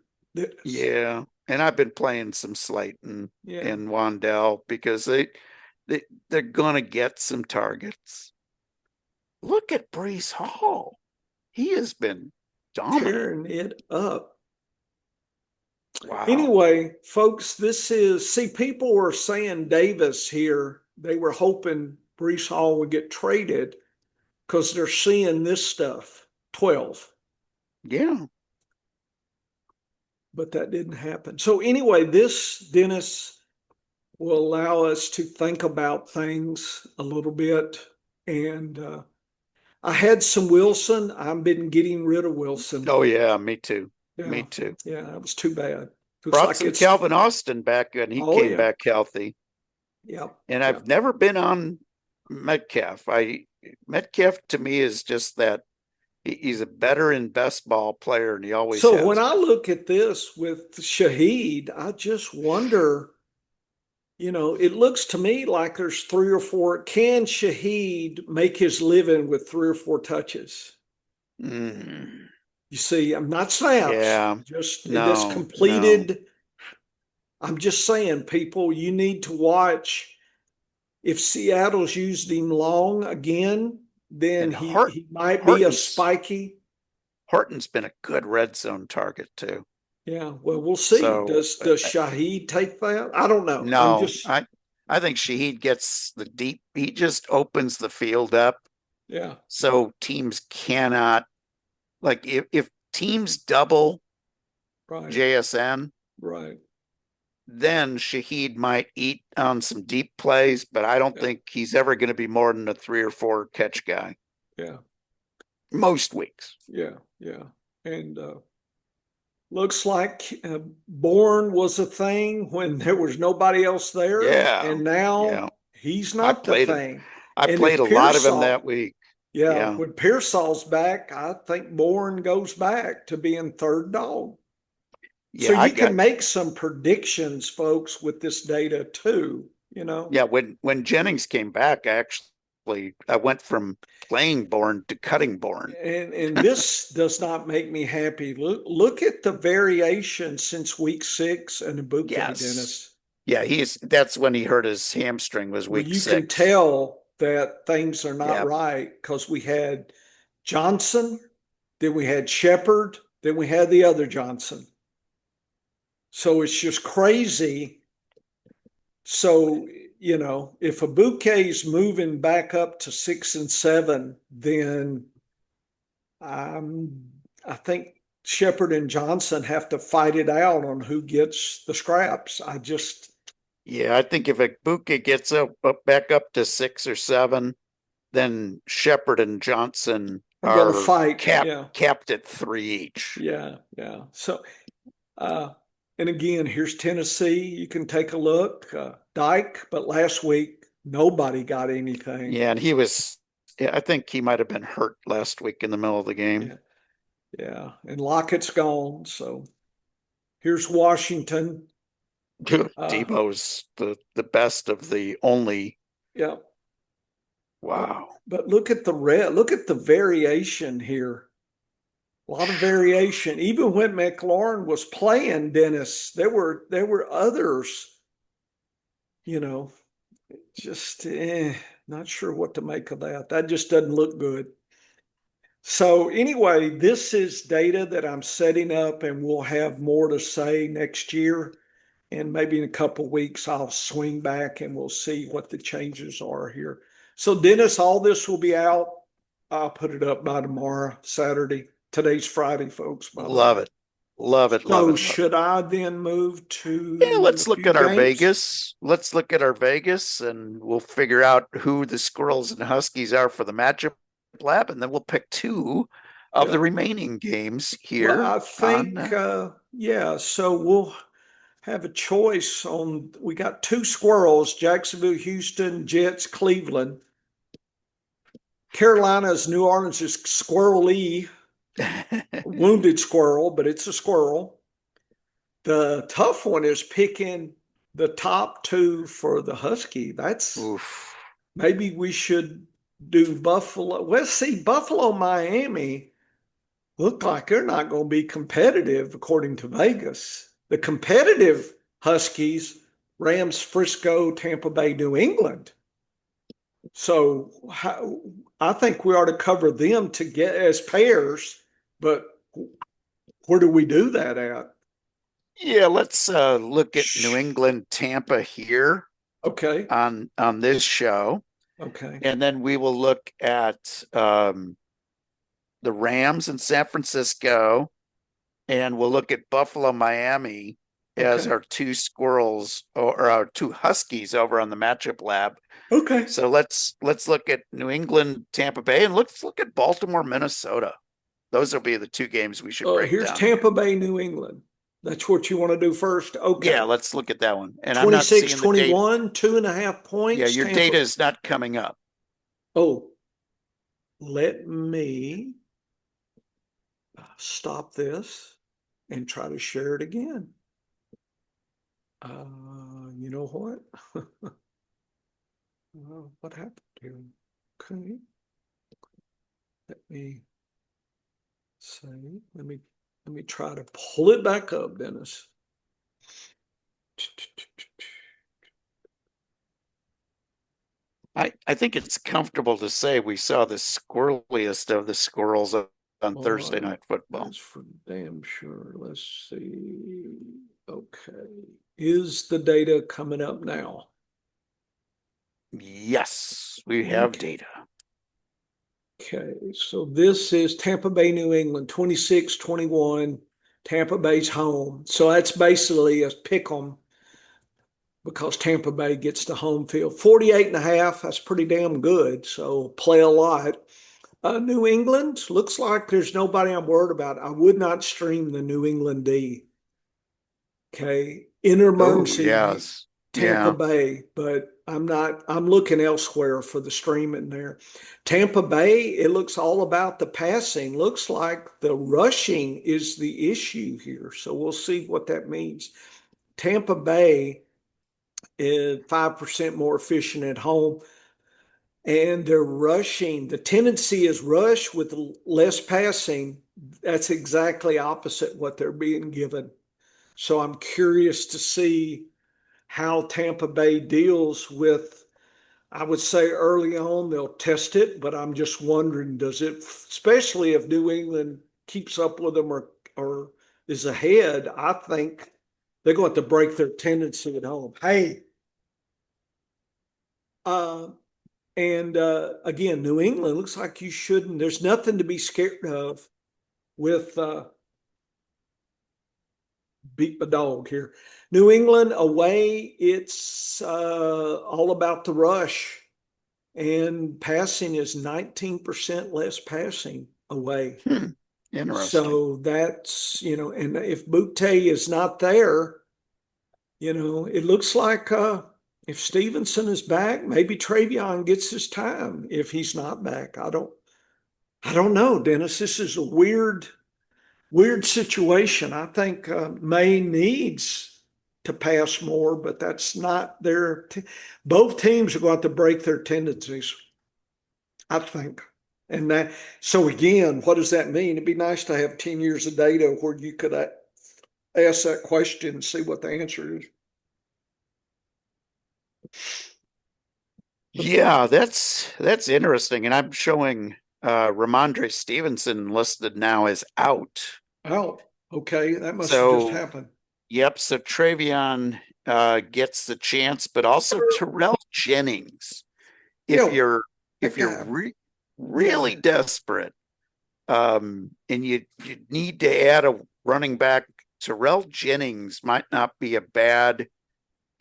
Yeah, and I've been playing some Slayton and Wandell because they're gonna get some targets. Look at Breece Hall. He has been tearing it up. Wow. Anyway, folks, people were saying Davis here. They were hoping Breece Hall would get traded because they're seeing this stuff, 12. Yeah. But that didn't happen. So anyway, this, Dennis, will allow us to think about things a little bit. And I had some Wilson. I've been getting rid of Wilson. Oh, yeah, me too. Yeah. Me too. Yeah, that was too bad. Brought some Calvin Austin back, and he came back healthy. Yeah. And I've never been on Metcalf. Metcalf to me is just that he's a better in best ball player, and he always has. So when I look at this with Shaheed, I just wonder, it looks to me like there's 3 or 4. Can Shaheed make his living with 3 or 4 touches? You see, I'm not snaps. Yeah. This completed. No. I'm just saying, people, you need to watch. If Seattle's used him long again, then he might be a spiky. Horton's been a good red zone target too. Yeah, well, we'll see. So, does Shaheed take that? I don't know. No, I think Shaheed gets the deep. He just opens the field up. Yeah. So teams cannot, like, if teams double JSN, right, then Shaheed might eat on some deep plays, but I don't think he's ever going to be more than a 3 or 4 catch guy. Yeah. Most weeks. Yeah. And looks like Bourne was a thing when there was nobody else there. Yeah. And now he's not the thing. I played a lot of him that week. Yeah, Yeah. when Pearsall's back, I think Bourne goes back to being third dog. So Yeah, I you got can make some predictions, folks, with this data too, you know. yeah, when Jennings came back, I went from playing Bourne to cutting Bourne. And this does not make me happy. Look at the variation since week 6 and Ibuke, Yes. Dennis. Yeah, that's when he hurt his hamstring was Well, week you can 6. tell that things are not Yeah. right because we had Johnson, then we had Shepard, then we had the other Johnson. So it's just crazy. So, you know, if Ibuke's moving back up to 6 and 7, then I think Shepard and Johnson have to fight it out on who gets the scraps. Yeah, I think if Ibuka gets up back up to 6 or 7, then Shepard and Johnson we got to are fight. Yeah, capped at 3 each. yeah, yeah. So, uh, and again, here's Tennessee. You can take a look. Dyke, but last week nobody got anything. Yeah, and yeah, I think he might have been hurt last week in the middle of the game. Yeah, yeah. And Lockett's gone. So here's Washington. Debo's the best of the only. Yeah. Wow. But look at the red. Look at the variation here. A lot of variation. Even when McLaurin was playing, Dennis, there were others. You know, just not sure what to make of that. That just doesn't look good. So anyway, this is data that I'm setting up, and we'll have more to say next year. And maybe in a couple of weeks, I'll swing back and we'll see what the changes are here. So Dennis, all this will be out. I'll put it up by tomorrow, Saturday. Today's Friday, folks, by the Love way. it. Love it. Love So it. Love it. should I then move Yeah, to let's a look few at our games? Vegas. Let's look at our Vegas and we'll figure out who the Squirrels and Huskies are for the matchup lab, and then we'll pick 2 of the Yeah. remaining games Well, here I on think, yeah, so we'll have a choice on, we got 2 squirrels, Jacksonville, Houston, Jets, Cleveland. Carolina's New Orleans is squirrely, wounded squirrel, but it's a squirrel. The tough one is picking the top 2 for the Husky. That's Oof. maybe we should do Buffalo. Well, see, Buffalo, Miami look like they're not going to be competitive according to Vegas. The competitive Huskies, Rams, Frisco, Tampa Bay, New England. So I think we ought to cover them to get as pairs, but where do we do that at? Yeah, let's look at New England, Tampa here Okay. on this show, Okay. and then we will look at the Rams in San Francisco, and we'll look at Buffalo, Miami as Okay. our 2 Squirrels or our 2 Huskies over on the matchup lab. Okay. So let's look at New England, Tampa Bay, and let's look at Baltimore, Minnesota. Those will be the 2 games we should break Here's down here. Tampa Bay, New England. That's what you want to do first? Okay. Yeah, let's look at that one. And I'm not 26 seeing the date. 21, 2.5 Yeah, points. your Tampa. data is not coming up. Oh, let me stop this and try to share it again. You know what? What happened here? Okay. Let me see. Let me try to pull it back up, Dennis. I think it's comfortable to say we saw the squirreliest of the squirrels on Thursday Night Football. That's for damn sure. Let's see. Okay. Is the data coming up now? Yes, we have Okay. data. Okay, so this is Tampa Bay, New England, 26-21. Tampa Bay's home. So that's basically a pick 'em because Tampa Bay gets the home field. 48.5, that's pretty damn good. So play a lot. New England, looks like there's nobody I'm worried about. I would not stream the New England D. Okay, in Oh, emergency, yes. Tampa Yeah. Bay, but I'm looking elsewhere for the streaming there. Tampa Bay, it looks all about the passing. Looks like the rushing is the issue here. So we'll see what that means. Tampa Bay is 5% more efficient at home, and they're rushing. The tendency is rush with less passing. That's exactly opposite what they're being given. So I'm curious to see how Tampa Bay deals with. I would say early on they'll test it, but I'm just wondering, does it, especially if New England keeps up with them or is ahead, I think they're going to have to break their tendency at home. Hey, uh, and again, New England looks like you shouldn't. There's nothing to be scared of with beat my dog here. New England away, it's all about the rush, and passing is 19% less passing away. Interesting. So that's, and if Butte is not there, it looks like if Stevenson is back, maybe Travion gets his time. If he's not back, I don't know, Dennis. This is a weird situation. I think Maine needs to pass more, but that's not both teams are going to break their tendencies, I think. And so again, what does that mean? It'd be nice to have 10 years of data where you could ask that question and see what the answer is. Yeah, that's interesting. And I'm showing Ramondre Stevenson listed now as out. Oh, okay. That must have just happened. Yep. So Travion gets the chance, but also Terrell Jennings. If you're really desperate, and you need to add a running back, Terrell Jennings might not be a bad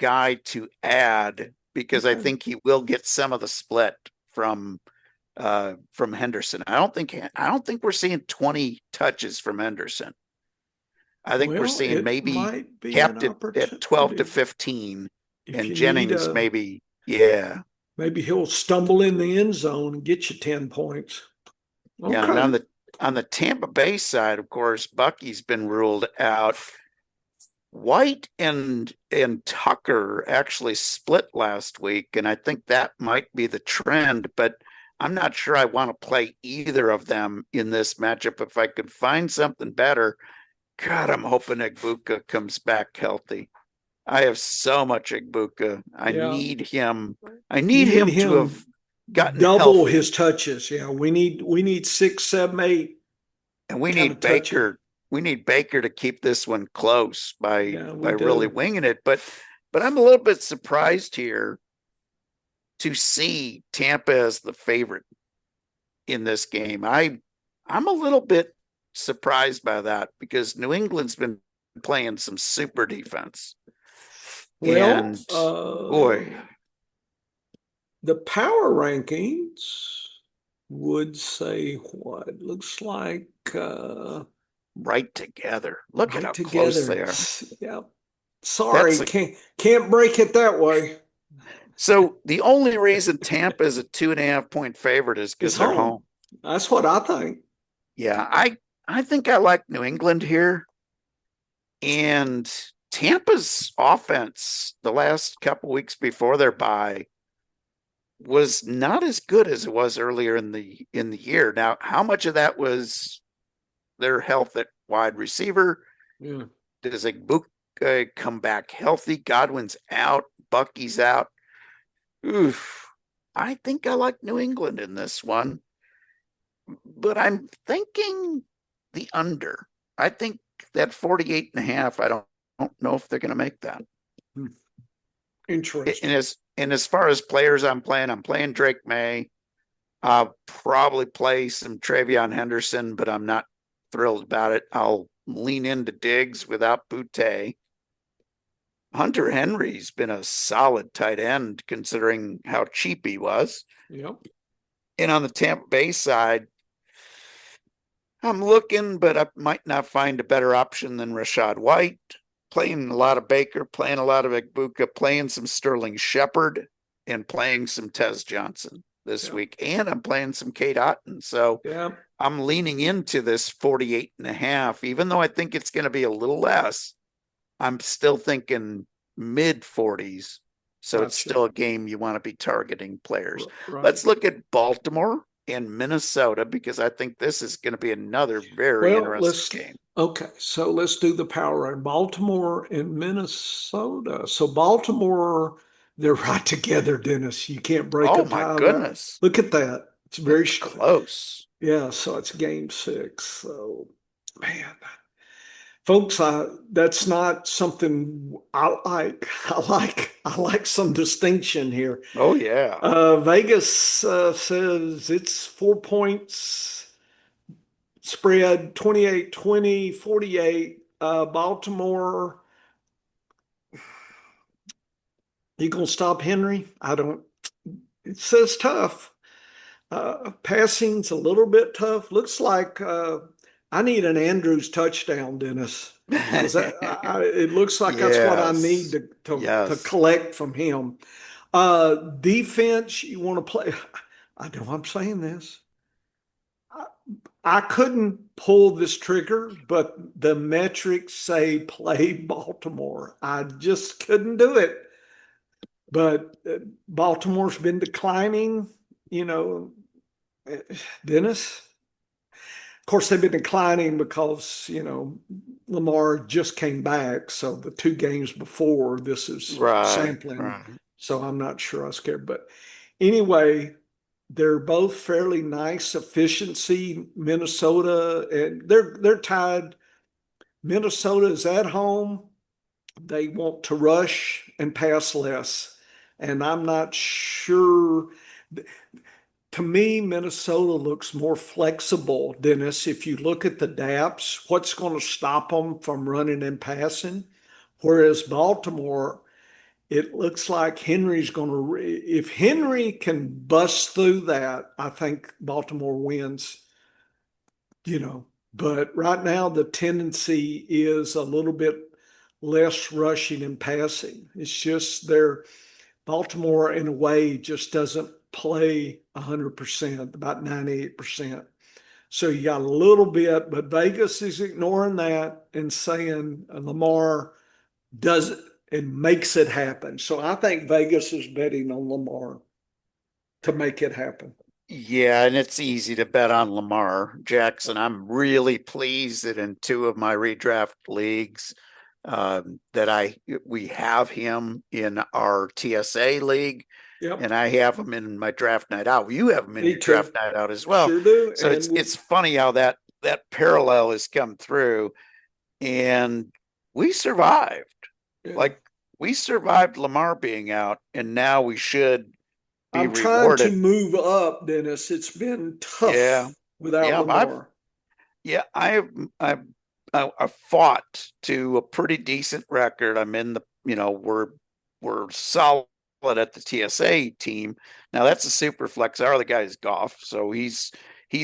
guy to add because I think he will get some of the split from Henderson. I don't think we're seeing 20 touches from Henderson. I think we're seeing maybe capped at 12 to 15, and Jennings maybe, maybe he'll stumble in the end zone and get you 10 points. Okay. Yeah, and on the Tampa Bay side, of course, Bucky's been ruled out. White and Tucker actually split last week, and I think that might be the trend, but I'm not sure I want to play either of them in this matchup. If I could find something better, God, I'm hoping Egbuka comes back healthy. I have so much Egbuka. I need him. I need him to have gotten double healthy. His touches. Yeah, we need 6, 7, 8, and we need Baker. We need Baker to keep this one close by really winging it. But I'm a little bit surprised here to see Tampa as the favorite in this game. I'm a little bit surprised by that because New England's been playing some super defense. Well, and boy, the power rankings would say what? It looks like right together. Look at how close they are. Yeah. Sorry, can't break it that way. So the only reason Tampa is a 2.5 point favorite is because they're home. That's what I think. Yeah, I think I like New England here. And Tampa's offense the last couple weeks before their bye was not as good as it was earlier in the year. Now, how much of that was their health at wide receiver? Yeah. Does Egbuka come back healthy? Godwin's out. Bucky's out. Oof. I think I like New England in this one. But I'm thinking the under. I think that 48.5, I don't know if they're going to make that. Interesting. And as far as players I'm playing Drake May. I'll probably play some Travion Henderson, but I'm not thrilled about it. I'll lean into Diggs without Butte. Hunter Henry's been a solid tight end considering how cheap he was. Yep. And on the Tampa Bay side, I'm looking, but I might not find a better option than Rachaad White. Playing a lot of Baker, playing a lot of Egbuka, playing some Sterling Shepard. and playing some Tez Johnson this Yeah. week, and I'm playing some Kate Otten. So Yeah. I'm leaning into this 48.5, even though I think it's going to be a little less. I'm still thinking mid 40s. So it's Gotcha. still a game you want to be targeting players. Right. Let's look at Baltimore and Minnesota, because I think this is going to be another very Well, interesting game. okay, so let's do the power rank. Baltimore and Minnesota. So Baltimore, they're right together, Dennis. You can't break a Oh my tie there. goodness. Look at that. It's very That's close. yeah, so it's game 6. So man, folks, that's not something I like. I like some distinction here. Oh yeah. Vegas says it's 4 points spread 28-20, 48. Baltimore, you gonna stop Henry? I don't. It says tough. Passing's a little bit tough. Looks like I need an Andrews touchdown, Dennis, because it looks like that's what I need Yes. to Yes. collect from him. Defense, you want to play. I know I'm saying this. I couldn't pull this trigger, but the metrics say play Baltimore. I just couldn't do it. But Baltimore's been declining, you know, Dennis. Of course, they've been declining because, Lamar just came back. So the 2 games before, this is Right. sampling. Right. So I'm not sure I was scared. But anyway, they're both fairly nice efficiency. Minnesota, and they're tied. Minnesota is at home. They want to rush and pass less. And I'm not sure. To me, Minnesota looks more flexible, Dennis. If you look at the DAPS, what's going to stop them from running and passing? Whereas Baltimore, it looks like Henry's going to, if Henry can bust through that, I think Baltimore wins, you know. But right now, the tendency is a little bit less rushing and passing. It's just Baltimore, in a way, just doesn't play 100%, about 98%. So you got a little bit, but Vegas is ignoring that and saying Lamar does it and makes it happen. So I think Vegas is betting on Lamar to make it happen. Yeah, and it's easy to bet on Lamar Jackson. I'm really pleased that in 2 of my redraft leagues, that we have him in our TSA league, Yep, and I have him in my draft night out. You have him in me your too. draft night out as well. Sure do. So it's funny how that parallel has come through, and we survived. Yeah. Like, we survived Lamar being out, and now we should be I'm trying to rewarded. move up, Dennis. It's been Yeah, tough without yeah. Lamar. I've fought to a pretty decent record. I'm in the, we're solid at the TSA team. Now that's a super flex. Our other guy is Goff, so he's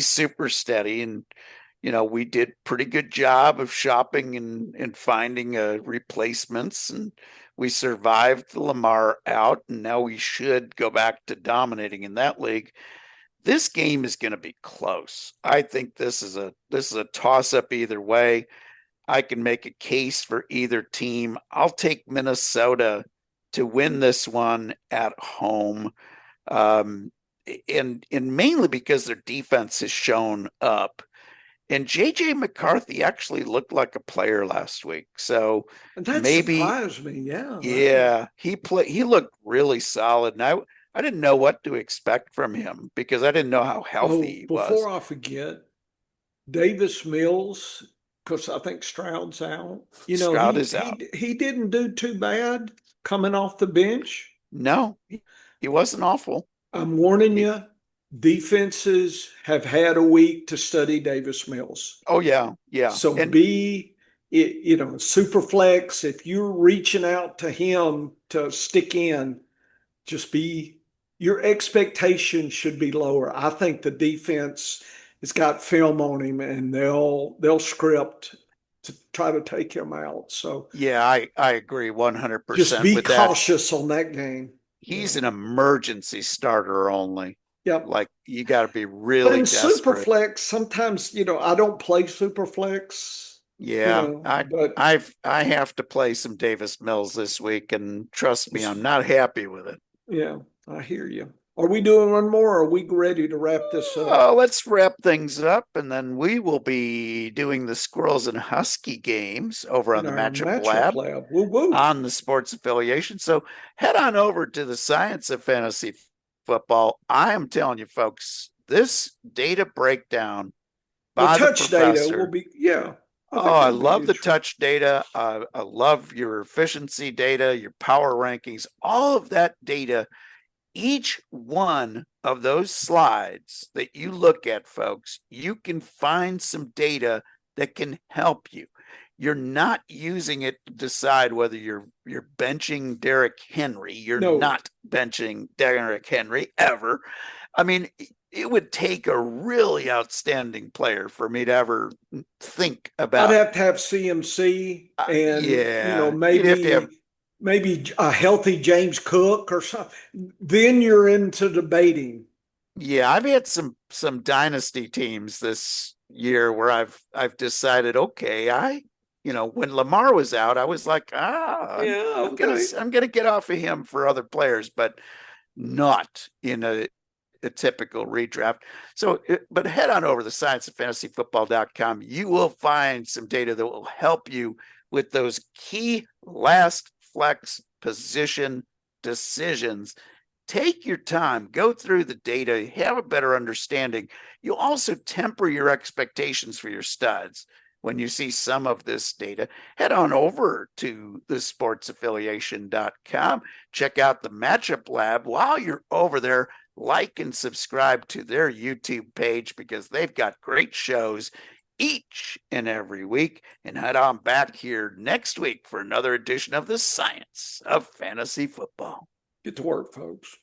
super steady, and we did pretty good job of shopping and finding replacements, and we survived the Lamar out, and now we should go back to dominating in that league. This game is going to be close. I think this is a toss up either way. I can make a case for either team. I'll take Minnesota to win this one at home, and mainly because their defense has shown up. And JJ McCarthy actually looked like a player last week, so And that maybe, surprised me. Yeah. yeah, he looked really solid. And I didn't know what to expect from him because I didn't know how healthy Oh, he was. before I forget, Davis Mills, because I think Stroud's out. Stroud He is out. he didn't do too bad coming off the bench. No, he wasn't awful. I'm warning He, you, defenses have had a week to study Davis Mills. oh yeah, yeah. So And super flex. If you're reaching out to him to stick in, just your expectation should be lower. I think the defense has got film on him and they'll script to try to take him out. So yeah, I agree just 100% be with that. cautious on that game. He's an emergency starter only. Yep. Like you got to be But really in desperate. Superflex, sometimes, I don't play Superflex, Yeah, but I have to play some Davis Mills this week, and trust me, I'm not happy with it. yeah, I hear you. Are we doing one more, or are we ready to wrap this up? Oh, let's wrap things up, and then we will be doing the Squirrels and Husky games over on In the our Matchup matchup Lab lab. Woo woo. on the sports affiliation. So head on over to the Science of Fantasy Football. I am telling you, folks, this data breakdown The by the touch data will professor. be, yeah, I Oh, think I that'll be love the useful. touch data. I love your efficiency data, your power rankings, all of that data. Each one of those slides that you look at, folks, you can find some data that can help you. You're not using it to decide whether you're benching Derrick Henry. You're No, not benching Derrick Henry ever. I mean, it would take a really outstanding player for me to ever think I'd about. have to have CMC and, Yeah, you'd have to have. maybe a healthy James Cook or something. Then you're into debating. Yeah, I've had some dynasty teams this year where I've decided, okay, when Lamar was out, I was like, Yeah, okay. I'm gonna get off of him for other players, but not in a typical redraft. So, but head on over to scienceoffantasyfootball.com. You will find some data that will help you with those key last flex position decisions. Take your time, go through the data, have a better understanding. You'll also temper your expectations for your studs. When you see some of this data, head on over to the sportsaffiliation.com. Check out the Matchup Lab. While you're over there, like and subscribe to their YouTube page because they've got great shows each and every week. And head on back here next week for another edition of the Science of Fantasy Football. Get to work, folks.